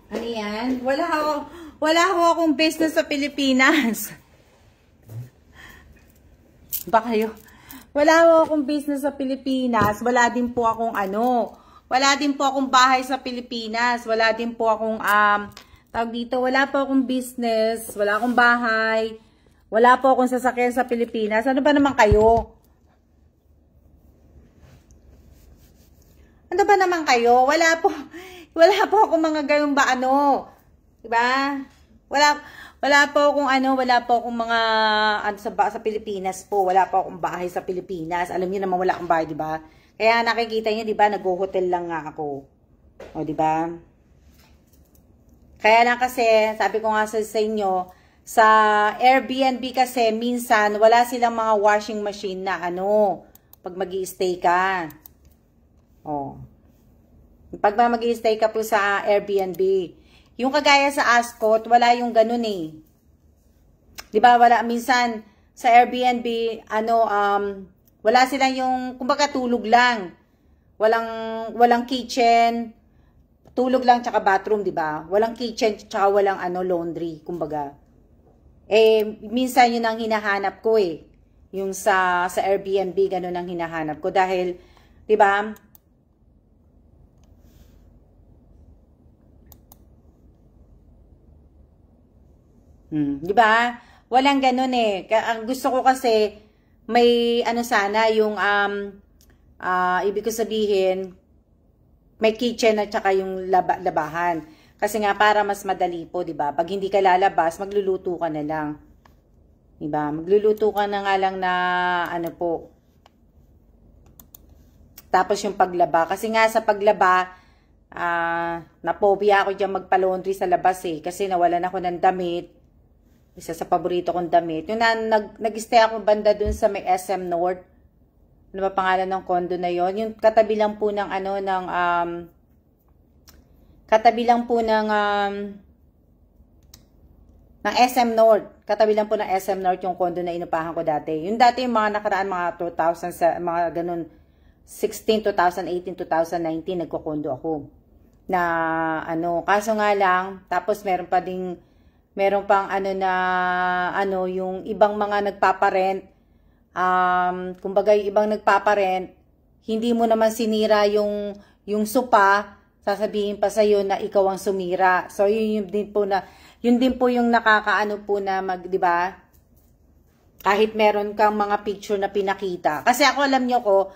Ano yan? Wala akong business sa Pilipinas. Baka kayo. Wala akong business sa Pilipinas. Wala din po akong wala din po akong bahay sa Pilipinas. Wala din po akong, tawag dito, wala po akong business. Wala akong bahay. Wala po akong sasakyan sa Pilipinas. Ano ba naman kayo? Ano ba naman kayo? Wala po akong mga ganun ba diba? Wala po akong mga sa Pilipinas po. Wala po akong bahay sa Pilipinas. Alam niyo naman wala akong bahay, diba? Kaya nakikita niyo, diba, nag-hotel lang nga ako. O, diba? Kaya lang kasi, sabi ko nga sa inyo, sa Airbnb kasi minsan wala silang mga washing machine na pag magi-stay ka. Oh. Pag mag-i-stay ka po sa Airbnb, yung kagaya sa Ascot, wala yung ganun eh. 'Di ba? Wala minsan sa Airbnb, wala silang yung kumbaga tulog lang. Walang kitchen, tulog lang tsaka bathroom, 'di ba? Walang kitchen tsaka walang laundry, kumbaga. Minsan yun ang hinahanap ko eh. Yung sa Airbnb, ganun ang hinahanap ko dahil 'di ba? Di ba? Walang ganun eh. Ang gusto ko kasi may sana yung ibig ko sabihin may kitchen at saka yung labahan. Kasi nga para mas madali po, di ba? Pag hindi ka lalabas, magluluto ka na lang. Di ba? Magluluto ka na nga lang na po. Tapos yung paglaba. Kasi nga sa paglaba, napobia ako dyan magpa-laundry sa labas eh. Kasi nawalan ako ng damit. Isa sa paborito kong damit. Yung nag-stay ako banda dun sa may SM North. Ano ba pangalan ng condo na yon? Yung katabi lang po ng katabi lang po ng SM North. Katabi lang po ng SM North yung condo na inupahan ko dati. Yung dati yung mga nakaraan mga 2000 sa mga ganun 16, 2018, 2019 nagko-condo ako. Na kaso nga lang tapos meron Meron pang ano na, ano, yung ibang mga nagpaparent, kumbaga yung ibang nagpaparent, hindi mo naman sinira yung sopa, sasabihin pa sa'yo na ikaw ang sumira. So, yun din po yung nakakaano po na di ba? Kahit meron kang mga picture na pinakita. Kasi ako, alam nyo ko,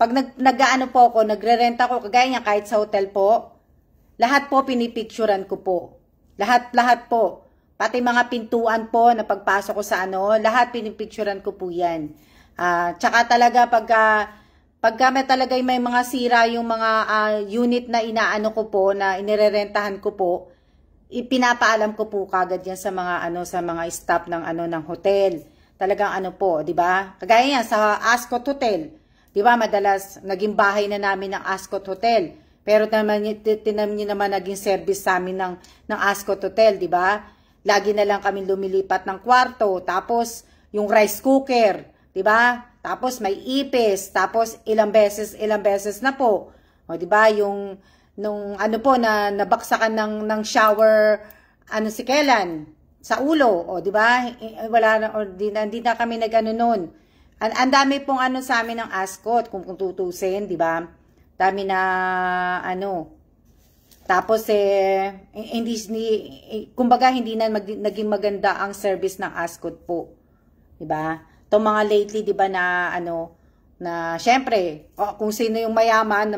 pag nag-ano po ako, nagre-rent ako, kagaya niya kahit sa hotel po, lahat po pinipicturan ko po. Lahat po. Pati mga pintuan po na pagpasok ko sa ano, lahat pinipicturan ko po yan. Tsaka talaga pagka may talaga may mga sira yung mga unit na inaano ko po, na inirerentahan ko po, ipinapaalam ko po kagad yan sa mga ano, sa mga staff ng ano ng hotel. Talagang ano po, 'di ba? Kagaya yan sa Ascot Hotel. 'Di ba? Madalas naging bahay na namin ng Ascot Hotel. Pero tinam niyo naman naging service sa amin ng Ascot Hotel, 'di ba? Lagi na lang kami lumilipat ng kwarto, tapos yung rice cooker, 'di ba? Tapos may ipis, tapos ilang beses na po. O 'di ba, yung nung ano po na nabaksakan ng shower ano si Kellan sa ulo, o 'di ba? Wala na, o di na kami nagano noon. Ang dami pong ano sa amin ng Ascot kung tutusin, 'di ba? Dami na ano. Tapos kumbaga hindi na naging maganda ang service ng Ascot po. 'Di ba? Itong mga lately, 'di ba, na ano, na syempre, kung sino yung mayaman,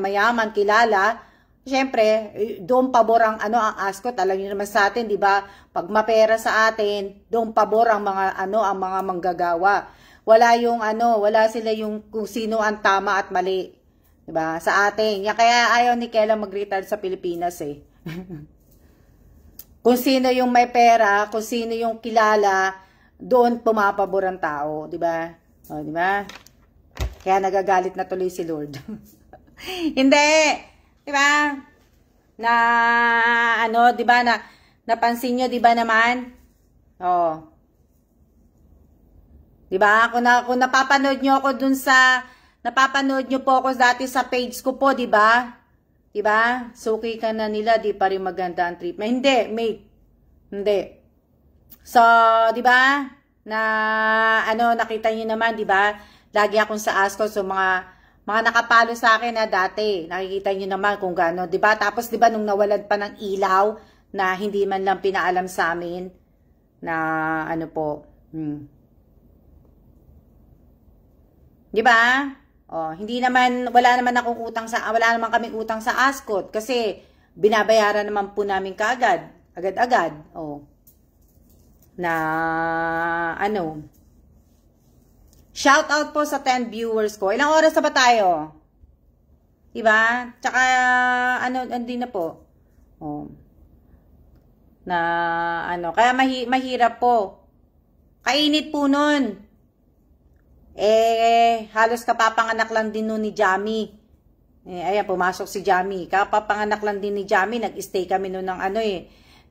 kilala, syempre, doon pabor ang ano ang Ascot. Alam niyo naman sa atin, 'di ba? Pag mapera sa atin, doon pabor ang mga ano, ang mga manggagawa. Wala yung ano, wala sila yung kung sino ang tama at mali. 'Di ba? Sa atin. Kaya ayaw ni Kela mag-retire sa Pilipinas eh. Kung sino yung may pera, kung sino yung kilala, doon pumapabor ang tao, 'di ba? O, 'di ba? Kaya nagagalit na tuloy si Lord. Hindi, 'di ba? Na ano, 'di ba, na napansin niyo, 'di ba naman? Oh. 'Di ba? Kung napapanood niyo ako dun sa napapanood niyo po ako dati sa page ko po, 'di ba? 'Di ba? Suki ka na nila, di pa rin maganda ang treatment. Hindi, mate. Hindi. So, 'di ba? Na ano, nakita niyo naman, 'di ba? Lagi akong sa Ascot, so mga nakapalo sa akin na dati. Nakikita niyo naman kung gaano, 'di ba? Tapos 'di ba nung nawalan pa ng ilaw na hindi man lang pinaalam sa amin na ano po. 'Di ba? Oh, wala naman kaming utang sa Ascot kasi binabayaran naman po namin kaagad, agad-agad. Oh. Na ano. Shout out po sa 10 viewers ko. Ilang oras na ba tayo? Diba? Tsaka ano, hindi na po. Oh. Na ano, kaya mahirap po. Kainit po nun. Halos kapapanganak lang din nun ni Jamie. Ayan, pumasok si Jamie. Kapapanganak lang din ni Jamie. Nag-stay kami nun ng ano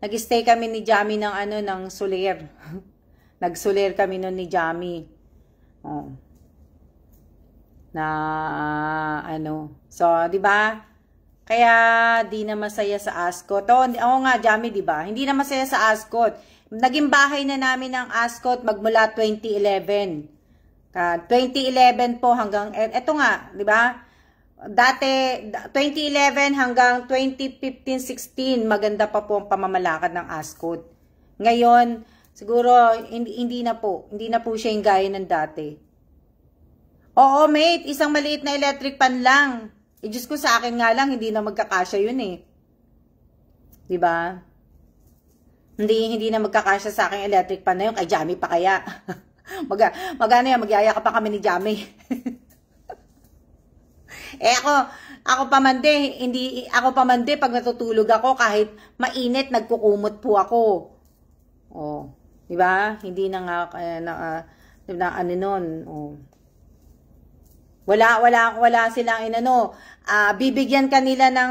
Nag-stay kami ni Jamie ng ano, ng Soler. Nag-Soler kami nun ni Jamie. Oh. Na ano. So, 'di ba? Kaya di na masaya sa Ascot. Oo nga, Jamie, 'di ba? Hindi na masaya sa Ascot. Naging bahay na namin ng Ascot magmula 2011. 2011 po hanggang, eto nga, di ba? Dati, 2011 hanggang 2015-16, maganda pa po ang pamamalakad ng Ascot. Ngayon, siguro, hindi na po siya yung gaya ng dati. Oo, mate, isang maliit na electric pan lang. Diyos ko, sa akin nga lang, hindi na magkakasya yun eh. Di ba? Hindi na magkakasya sa akin electric pan na yun, kay Jamie pa kaya. Magyaya ka pa kami ni Jamie. Ako pamande, pag natutulog ako, kahit mainit, nagkukumot po ako. Oh, di ba? Hindi na nga, ano nun, oh. Wala silang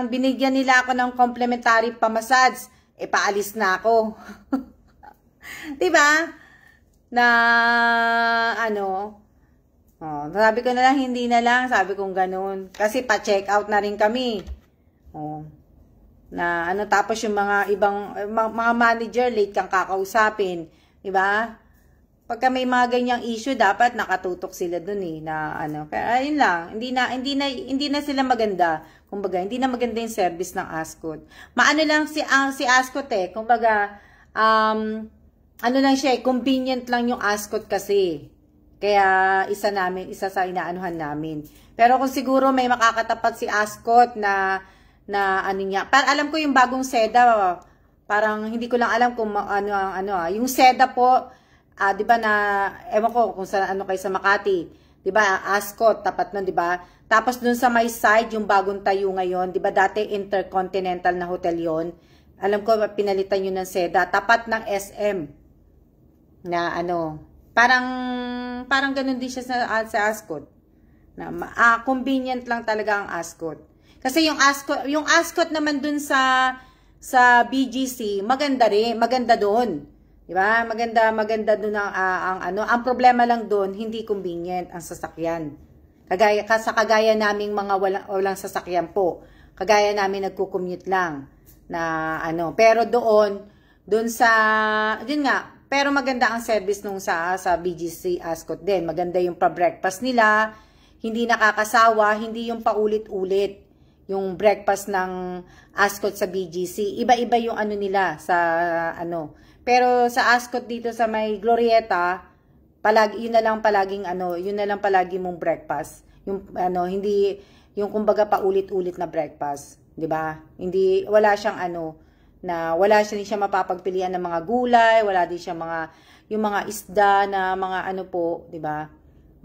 binigyan nila ako ng complimentary pamassage, paalis na ako. Di ba? Na ano, sabi ko na lang, hindi na lang, sabi kong ganun. Kasi pa-check out na rin kami. Na ano, tapos yung mga ibang mga manager late kang kakausapin, 'di ba? Pagka may mga ganyang issue, dapat nakatutok sila dun eh, na ano. Pero ayun lang, hindi na sila maganda. Kumbaga, hindi na maganda yung service ng Ascot. Maano lang si Ascot eh, kumbaga, ano lang siya eh, convenient lang yung Ascot kasi. Kaya isa sa inaanuhan namin. Pero kung siguro may makakatapat si Ascot na ano niya. Alam ko yung bagong Seda, parang hindi ko lang alam kung yung Seda po, 'di ba na ewan ko kung sa ano kayo sa Makati, 'di ba? Ascot tapat nun, 'di ba? Tapos dun sa may side yung bagong tayo ngayon, 'di ba? Dati Intercontinental na hotel 'yon. Alam ko pinalitan yun ng Seda, tapat ng SM. Na ano, parang ganun din siya sa Ascot. Na convenient lang talaga ang Ascot. Kasi yung Ascot naman dun sa BGC, maganda rin, maganda doon. 'Di ba? Maganda doon ang problema lang doon, hindi convenient ang sasakyan. Kagaya naming mga walang sasakyan po. Kagaya namin nagko-commute lang na ano, pero doon sa yun nga, pero maganda ang service nung sa BGC Ascot din. Maganda yung pa-breakfast nila, hindi nakakasawa, hindi yung paulit-ulit yung breakfast ng Ascot sa BGC. Iba-iba yung ano nila sa ano. Pero sa Ascot dito sa may Glorieta, yun na lang palagi mong breakfast. Yung ano, hindi yung kumbaga paulit-ulit na breakfast, 'di ba? Wala siyang wala siya mapapagpilian ng mga gulay, wala din siya yung mga isda na mga ano po, 'di ba?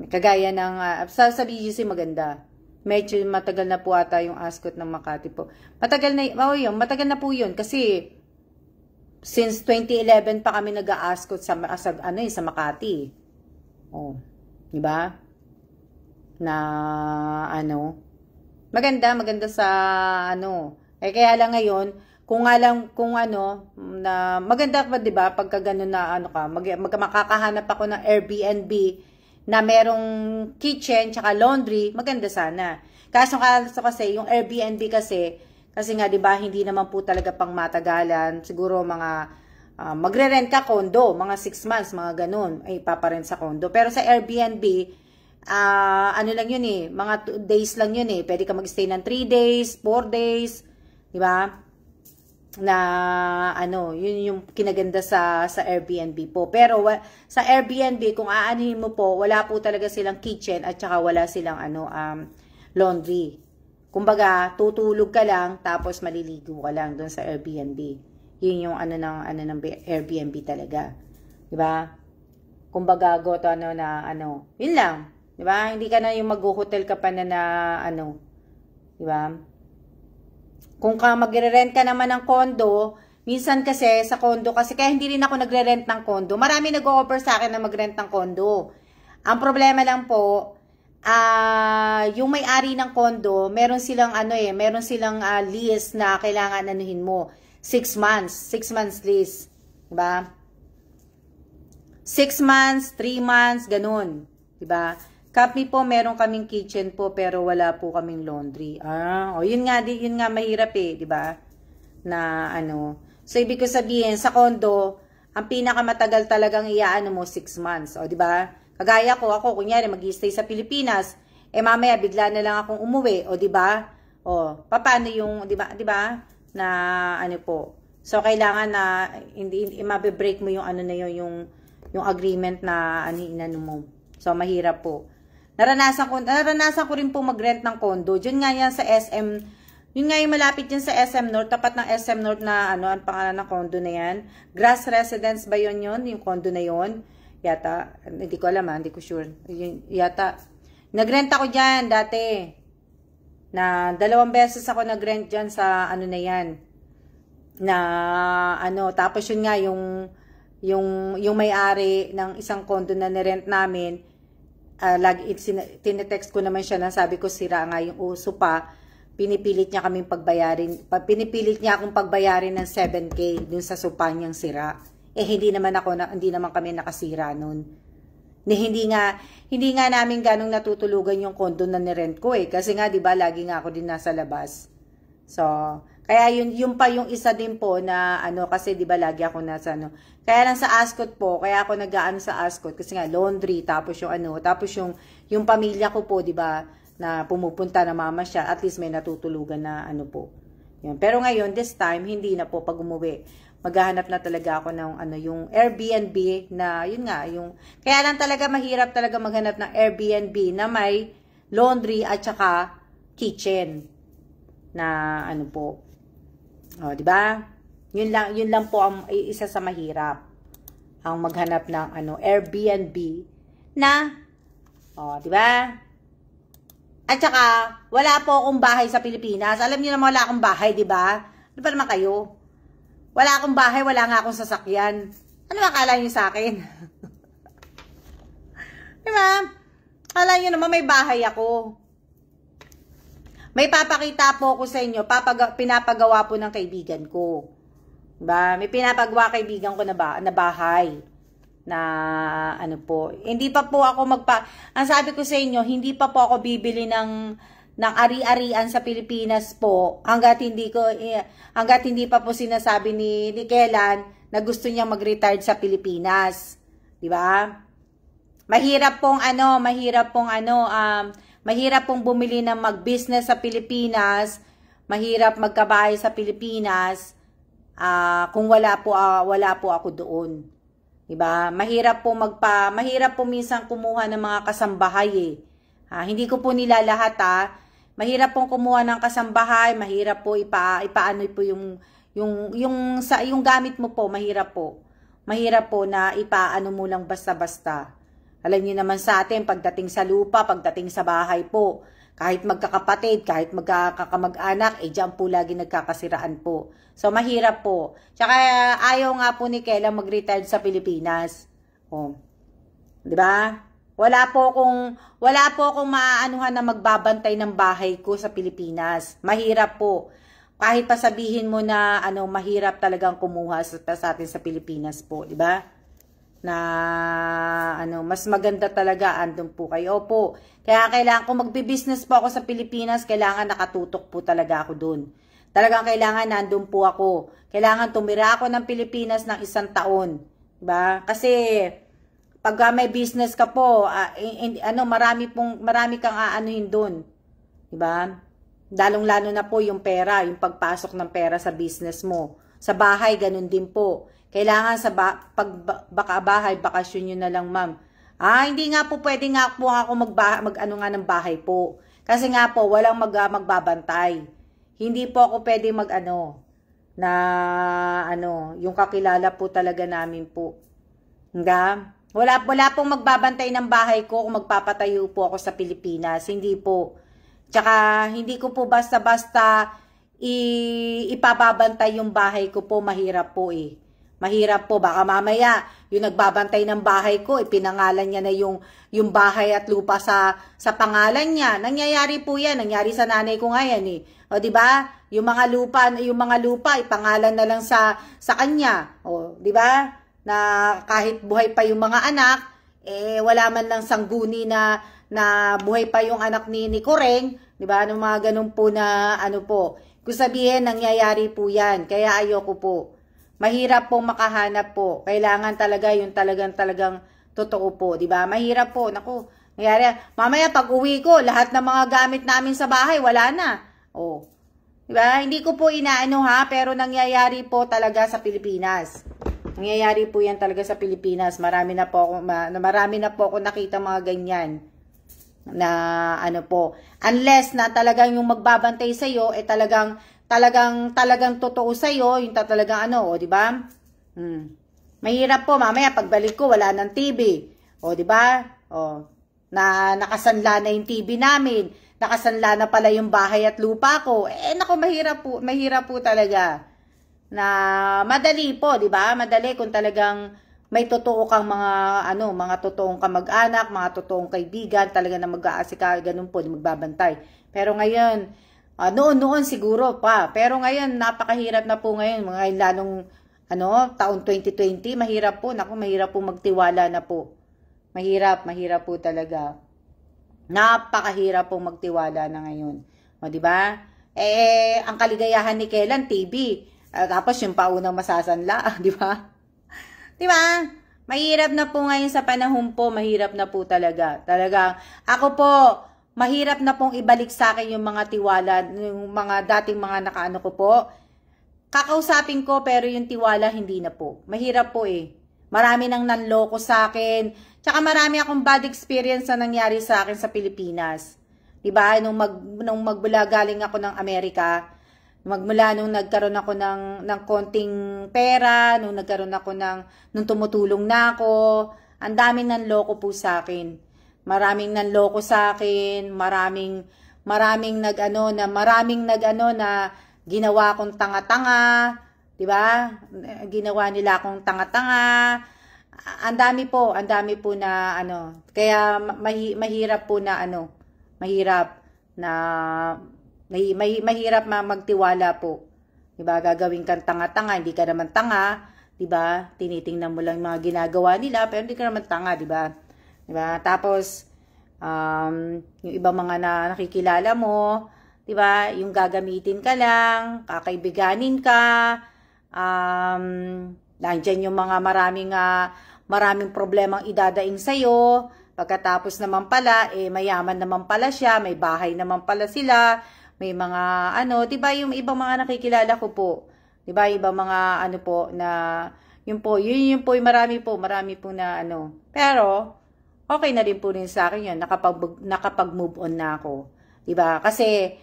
Kagaya ng sa BGC maganda. Medyo matagal na po ata yung Ascot ng Makati po. Matagal na po yun kasi since 2011 pa kami nag-a-Ascot sa Makati. Oh, 'di ba? Na maganda sa kaya lang ngayon kung na maganda pa 'di ba pagka gano'n na makakahanap ako ng Airbnb na merong kitchen tsaka laundry, maganda sana. Kaso kasi yung Airbnb kasi nga 'di ba hindi naman po talaga pang matagalan. Siguro mga magre-rent ka condo, mga 6 months, mga ganun ay paparent sa condo. Pero sa Airbnb ano lang yun eh, mga 2 days lang yun eh. Pwede ka mag-stay ng 3 days, 4 days, 'di ba? Na yun yung kinaganda sa Airbnb po. Pero sa Airbnb kung aanhin mo po, wala po talaga silang kitchen at saka wala silang laundry. Kumbaga, tutulog ka lang tapos maliligo ka lang doon sa Airbnb. Yun yung ng Airbnb talaga. 'Di ba? Kumbaga, yun lang. 'Di ba? Hindi ka na yung mag-hotel ka pa na 'di ba? Kung magre-rent ka naman ng condo, minsan kasi sa condo, kasi kaya hindi rin ako nagre-rent ng condo. Marami nag-o-offer sa akin na mag-rent ng condo. Ang problema lang po, yung may-ari ng condo, meron silang lease na kailangan anuhin mo. 6 months. 6 months lease. Diba? 6 months, 3 months, ganun. Diba? Kami po, meron kaming kitchen po, pero wala po kaming laundry. Yun nga mahirap eh, 'di ba? Na So ibig ko sabihin, sa condo, ang pinakamatagal talagang iaano mo 6 months, 'di ba? Kagaya ko, ako kunyari mag-i-stay sa Pilipinas, mamaya bigla na lang akong umuwi, 'di ba? Paano yung 'di ba? Na po. So kailangan na hindi mabe-break mo yung yung agreement na inano mo. So mahirap po. Naranasan ko rin po mag-rent ng condo. Yun nga yan sa SM. Yun nga yung malapit yan sa SM North. Tapat ng SM North na ang pangalan ng condo na yan. Grass Residence ba yun? Yung condo na yun? Yata. Hindi ko alam hindi ko sure. Yata. Nag-rent ako dyan dati. Na 2 beses ako nag-rent dyan sa na yan. Na tapos yun nga yung may-ari ng isang condo na nirent namin. Lagi tinetext ko naman siya na sabi ko sira nga yung uso pa, pinipilit niya akong pagbayarin ng 7K dun sa sopa niyang sira. Hindi naman kami nakasira nun. Hindi nga namin ganong natutulugan yung condo na nirent ko kasi nga 'di ba lagi nga ako din nasa labas. So Kaya yun pa yung isa din po na ano, kasi 'di ba lagi ako nasa ano. Kaya lang sa Ascot po, kaya ako nag-aano sa Ascot kasi nga laundry, tapos yung ano, tapos yung pamilya ko po, 'di ba, na pumupunta na mama siya, at least may natutulugan na ano po. Yun. Pero ngayon, this time hindi na po pag umuwi. Maghahanap na talaga ako ng ano, yung Airbnb na yun nga, yung kaya lang talaga mahirap talaga maghanap ng Airbnb na may laundry at saka kitchen na ano po. O, di ba? Yun lang po ang isa sa mahirap. Ang maghanap ng ano, Airbnb na di ba? At saka wala po akong bahay sa Pilipinas. Alam niyo naman wala akong bahay, di ba? Di ba naman kayo? Wala akong bahay, wala nga akong sasakyan. Ano akala niyo sa akin? Di ba? Akala niyo naman may bahay ako. May papakita po ako sa inyo, pinapagawa po ng kaibigan ko. Diba? May pinapagawa kaibigan ko na bahay. Na ano po. Hindi pa po ako ang sabi ko sa inyo, hindi pa po ako bibili ng ari-arian sa Pilipinas po hanggat hindi pa po sinasabi ni Kellan na gusto niya mag-retire sa Pilipinas. Diba? Mahirap pong bumili ng mag-business sa Pilipinas, mahirap magkabahay sa Pilipinas, kung wala po ako doon. Diba? Mahirap po minsan kumuha ng mga kasambahay hindi ko po nilalahat Mahirap pong kumuha ng kasambahay, mahirap po ipaano po yung gamit mo po, mahirap po. Mahirap po na ipaano mo lang basta-basta. Alam niyo naman sa atin, pagdating sa lupa, pagdating sa bahay po, kahit magkakapatid, kahit magkakamag-anak, diyan po lagi nagkakasiraan po. So, mahirap po. Tsaka, ayaw nga po ni Kellan mag-retire sa Pilipinas. Di ba? Wala po akong maaanuhan na magbabantay ng bahay ko sa Pilipinas. Mahirap po. Kahit pa sabihin mo na, mahirap talagang kumuha sa atin sa Pilipinas po. Di ba? Na mas maganda talaga andun po kayo po. Kaya kailangan kung magbi-business po ako sa Pilipinas, kailangan nakatutok po talaga ako dun. Talagang kailangan nandun po ako. Kailangan tumira ako ng Pilipinas ng 1 taon. Diba? Kasi pag may business ka po, marami kang aanuhin dun. Diba? Lalong-lalo na po yung pera, yung pagpasok ng pera sa business mo. Sa bahay, ganun din po. Kailangan baka bahay, bakasyon nyo na lang, ma'am. Hindi nga po pwede nga po ako ng bahay po. Kasi nga po, walang magbabantay. Hindi po ako pwede yung kakilala po talaga namin po. Wala pong magbabantay ng bahay ko kung magpapatayo po ako sa Pilipinas. Hindi po. Tsaka, hindi ko po basta-basta ipababantay yung bahay ko po. Mahirap po Mahirap po, baka mamaya yung nagbabantay ng bahay ko, ipinangalan niya na yung bahay at lupa sa pangalan niya. Nangyayari po yan, nangyari sa nanay ko ngayon O di ba? Yung mga lupa ipangalan na lang sa kanya. O di ba? Na kahit buhay pa yung mga anak, wala man lang sangguni na buhay pa yung anak ni Koreng, di ba? Ano mga ganun po na po. Kung sabihin, nangyayari po yan. Kaya ayoko po. Mahirap pong makahanap po. Kailangan talaga yung talagang totoo po, 'di ba? Mahirap po. Naku, nangyari. Mamaya pag uwi ko, lahat ng mga gamit namin sa bahay wala na. 'Di ba? Hindi ko po pero nangyayari po talaga sa Pilipinas. Nangyayari po 'yan talaga sa Pilipinas. Marami na po ako nakita mga ganyan. Na po. Unless na talagang yung magbabantay sa iyo talagang totoo sa iyo, yung talagang di ba? Mahirap po mamaya pagbalik ko wala nang TV. Di ba? Na nakasanla na yung TV namin. Nakasanla na pala yung bahay at lupa ko. Nako, mahirap po talaga. Na madali po, di ba? Madali kung talagang may totoo kang mga totoong kamag-anak, mga totoong kaibigan, talaga na mag-aasika, ganun po, magbabantay. Pero ngayon, noon siguro pa. Pero ngayon, napakahirap na po ngayon. Mga lalong, taon 2020, mahirap po. Naku, mahirap po magtiwala na po. Mahirap po talaga. Napakahirap po magtiwala na ngayon. Di ba? ang kaligayahan ni Kailan, TV. Tapos yung paunang masasanla, di ba? Di ba? Mahirap na po ngayon sa panahon po, mahirap na po talaga. Talagang, ako po, mahirap na pong ibalik sa akin yung mga tiwala, yung mga dating mga nakaano ko po. Kakausapin ko, pero yung tiwala, hindi na po. Mahirap po eh. Marami nang nanloko sa akin. Tsaka marami akong bad experience na nangyari sa akin sa Pilipinas. Diba? Nung magmula galing ako ng Amerika, magmula nung nagkaroon ako ng konting pera, nung nagkaroon ako nung tumutulong na ako, ang daming nanloko po sa akin. Maraming nanloko sa akin, maraming nagano na ginawa kong tanga-tanga, 'di ba? Ginawa nila akong tanga-tanga. Ang dami po na ano, kaya mahirap po na ano, mahirap magtiwala po. 'Di ba? Gagawin kang tanga-tanga, hindi ka naman tanga, 'di ba? Tinitingnan mo lang mga ginagawa nila, pero hindi ka naman tanga, 'di ba? 'Di ba? Tapos yung ibang mga nakikilala mo, 'di ba? Yung gagamitin ka lang, kakaibiganin ka, nandiyan yung mga maraming problemang idadaing sa'yo. Pagkatapos naman pala, mayaman naman pala siya, may bahay naman pala sila, may mga ano, 'di ba, yung ibang mga nakikilala ko po, 'di ba, ibang mga ano po na yun po marami po na ano. Pero okay na din po rin sa akin 'yun, nakapag-move on na ako, 'di ba? Kasi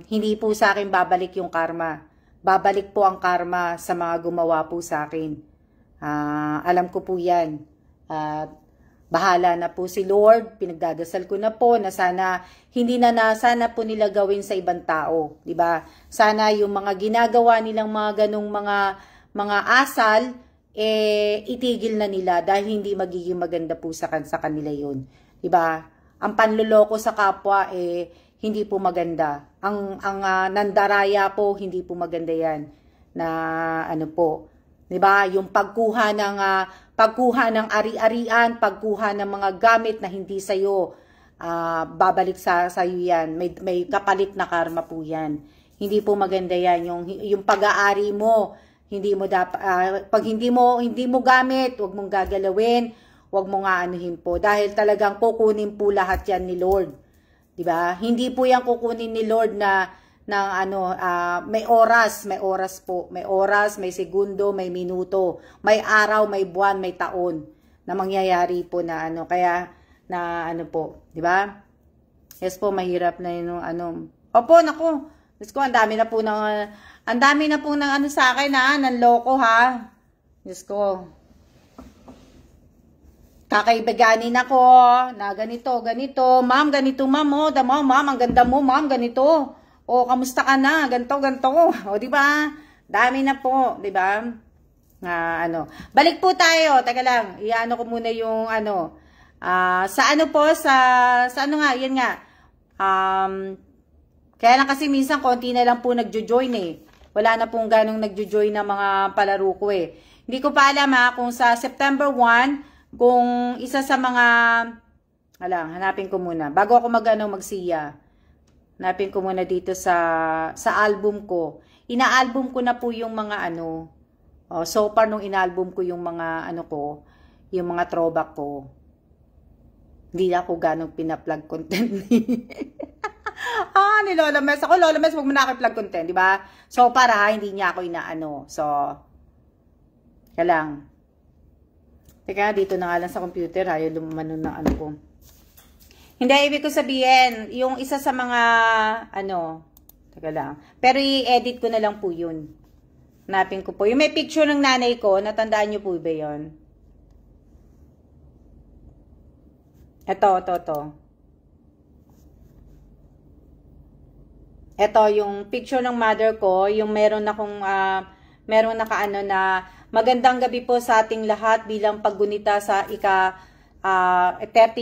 hindi po sa akin babalik yung karma. Babalik po ang karma sa mga gumawa po sa akin. Alam ko po 'yan. Bahala na po si Lord, pinagdadasal ko na po na sana sana po nila gawin sa ibang tao, 'di ba? Sana yung mga ginagawa nilang mga ganung mga asal itigil na nila dahil hindi magiging maganda po sa kanila 'yun, 'di ba? Ang panloloko sa kapwa hindi po maganda. Ang nandaraya po hindi po maganda 'yan na ano po. 'Di ba? Yung pagkuha ng ari-arian, pagkuha ng mga gamit na hindi sa iyo, babalik sa iyo 'yan. May kapalit na karma po 'yan. Hindi po maganda 'yan yung pag-aari mo. Hindi mo pag hindi mo gamit, 'wag mong gagalawin, 'wag mo nga anuhin po dahil talagang kukunin po lahat 'yan ni Lord. 'Di ba? Hindi po 'yan kukunin ni Lord ng ano, may oras po, may oras, may segundo, may minuto, may araw, may buwan, may taon na mangyayari po na ano, kaya na ano po, 'di ba? Yes po, mahirap na yung ano. Opo, naku. Diyos ko, ang dami na po ng ano sa akin ng loko ha. Diyos ko. Kakaibiganin ako na ganito. Ma'am, ganito ma'am, ma'am, ang ganda mo, ma'am, ganito. O, kamusta ka na? Ganto. O, di ba? Dami na po, di ba? Ano. Balik po tayo. Teka lang. Iano ko muna yung ano. Sa ano po, sa ano nga, yan nga. Kaya lang kasi minsan konti na lang po nagjo-join Wala na pong ganong nagjo-join na mga palaro ko Hindi ko pa alam kung sa September 1, kung isa sa mga, hanapin ko muna. Bago ako magsiya. Hanapin ko muna dito sa album ko. Ina-album ko na po yung mga ano. So far nung ina-album ko yung mga ano ko, yung mga throwback ko. Hindi ako ganong pina-plug content ni Lola Mes. Ako, Lola Mes, wag mo na plug content, di ba? So, para hindi niya ako inaano. So, kaya lang. Teka, dito na nga lang sa computer, yung lumano na ano ko. Hindi, ibig ko sabihin, yung isa sa mga, ano, teka lang. Pero i-edit ko na lang po yun. Hanapin ko po. Yung may picture ng nanay ko, natandaan nyo po ba yun? Ito. Ito, yung picture ng mother ko, yung meron nakaano na magandang gabi po sa ating lahat bilang paggunita sa 13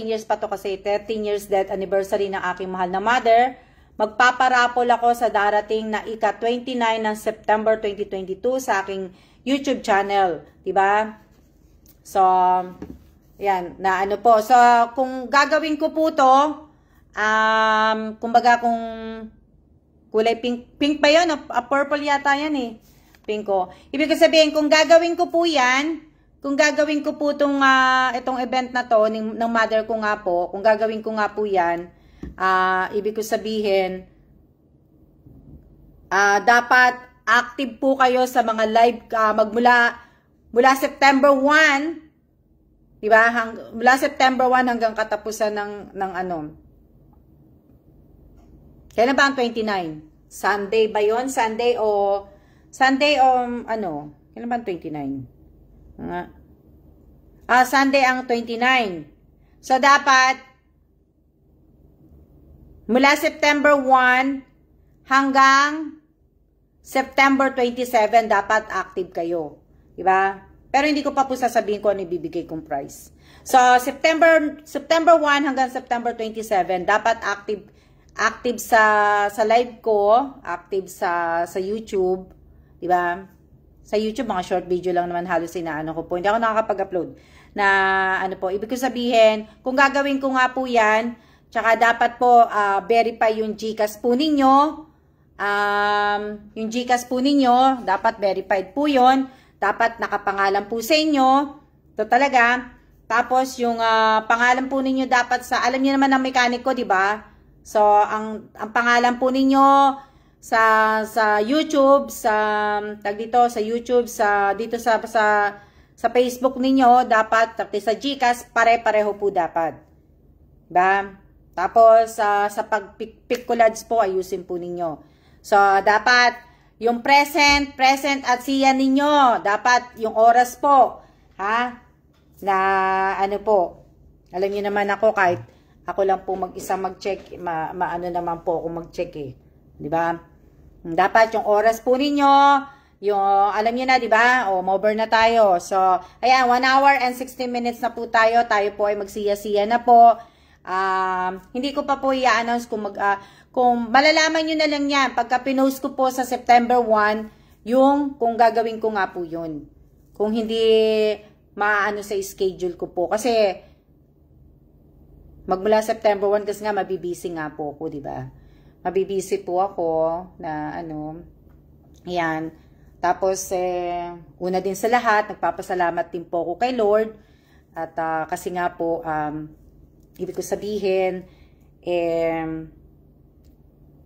years pa to kasi 13 years death anniversary ng aking mahal na mother. Magpaparapol ako sa darating na ika-29 ng September 2022 sa aking YouTube channel, 'di ba? So, yan, na ano po. So, kung gagawin ko po 'to, kumbaga kung Kulay pink. Pink ba yun? Purple yata yan eh. Pink ko. Ibig sabihin, kung gagawin ko po yan, kung gagawin ko po itong event na to, ng mother ko nga po, kung gagawin ko nga po yan, ibig ko sabihin, dapat active po kayo sa mga live, mula September 1, diba? Mula September 1 hanggang katapusan ng ano. Kailan ba ang 29? Sunday ba yon? Sunday o ano? Kailan ba ang 29? Sunday ang 29. So, dapat mula September 1 hanggang September 27, dapat active kayo. Diba? Pero hindi ko pa po sasabihin kung ano ibibigay kong price. So, September 1 hanggang September 27, dapat active sa live ko, active sa YouTube, di ba? Sa YouTube, mga short video lang naman halos inaano ko po. Hindi ako nakakapag-upload na ano po. Ibig ko sabihin, kung gagawin ko nga po yan, tsaka dapat po verify yung GCash po ninyo. Yung GCash po ninyo, dapat verified po yon. Dapat nakapangalan po sa inyo. Ito talaga. Tapos yung pangalan po ninyo dapat sa, alam niyo naman ang mekaniko, di ba? So, ang pangalan po ninyo sa YouTube, sa YouTube, dito sa Facebook ninyo, dapat sa GCash, pare-pareho po dapat. Diba? Tapos, sa pag-pick collage po, ayusin po ninyo. So, dapat yung present at siya ninyo, dapat yung oras po, ha? Na ano po, alam niyo naman ako kahit ako lang po mag-isa mag-check, maano naman po ako mag-check eh. 'Di ba? Dapat yung oras po ninyo, yung alam niyo na 'di ba? O over na tayo. So, ayan, 1 hour and 16 minutes na po tayo. Tayo po ay magsiya-siya na po. Hindi ko pa po i-announce kung malalaman niyo na lang 'yan pagka pinost ko po sa September 1, yung kung gagawin ko nga po 'yun. Kung hindi maano sa schedule ko po kasi magmula September 1 kasi nga mabibisi nga po ako, di ba? Mabibisi po ako na ano, yan. Tapos, una din sa lahat, nagpapasalamat din po ako kay Lord. At kasi nga po, ibig ko sabihin,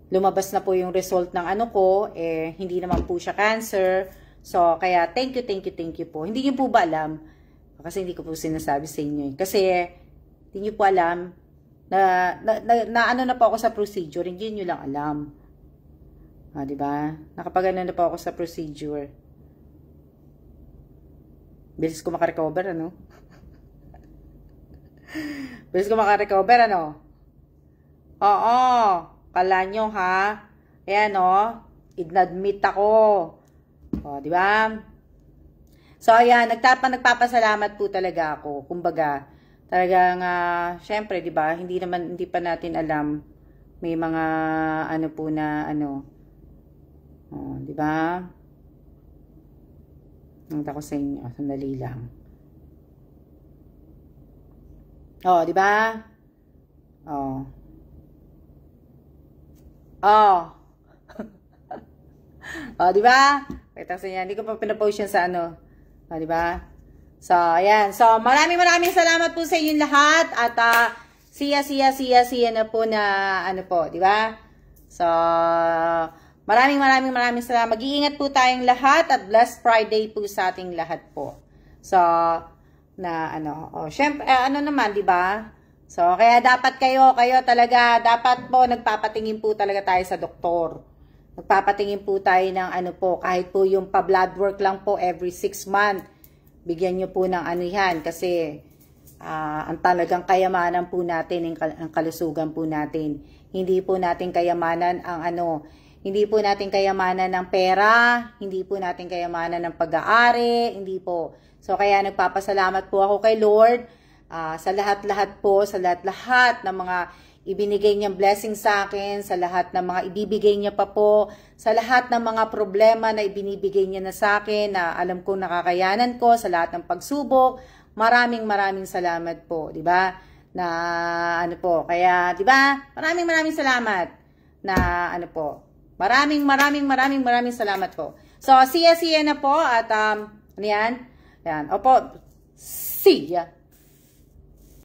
lumabas na po yung result ng ano ko, hindi naman po siya cancer. So, kaya thank you po. Hindi niyo po ba alam? Kasi hindi ko po sinasabi sa inyo. Kasi, hindi nyo po alam na ano na po ako sa procedure, hindi nyo lang alam. Diba? Nakapag ano na po ako sa procedure. Bilis ko makarecover, ano? Bilis ko makarecover, ano? Oo. Kala nyo, ha? Ayan, inadmit ako. Diba? So, ayan. Nagpapasalamat po talaga ako. Kumbaga, talagang, syempre, di ba, hindi pa natin alam, may mga, ano po na, ano, di ba? Nangta ko sa inyo, sandali lang. Di ba? Di ba? Kita sa inyo, hindi ko pa pinapost yan sa ano, di ba? So, ayan. So, maraming salamat po sa inyong lahat. At, siya na po na, ano po, di ba? So, maraming salamat. Mag-iingat po tayong lahat at blessed Friday po sa ating lahat po. So, na, ano, syempre, ano naman, di ba? So, kaya dapat kayo talaga, dapat po, nagpapatingin po talaga tayo sa doktor. Nagpapatingin po tayo ng, ano po, kahit po yung pa-blood work lang po every 6 months. Bigyan nyo po ng ano yan kasi ang talagang kayamanan po natin, ang kalusugan po natin. Hindi po natin kayamanan ang ano, hindi po natin kayamanan ng pera, hindi po natin kayamanan ng pag-aari, hindi po. So kaya nagpapasalamat po ako kay Lord sa lahat-lahat po, sa lahat-lahat ng mga ibinigay niyang blessing sa akin, sa lahat ng mga ibibigay niya pa po, sa lahat ng mga problema na ibinibigay niya na sa akin, na alam kong nakakayanan ko, sa lahat ng pagsubok. Maraming salamat po, di ba? Na ano po, kaya di ba? Maraming salamat na ano po, Maraming salamat po. So, siya na po at, ano yan? Yan. Opo, see ya.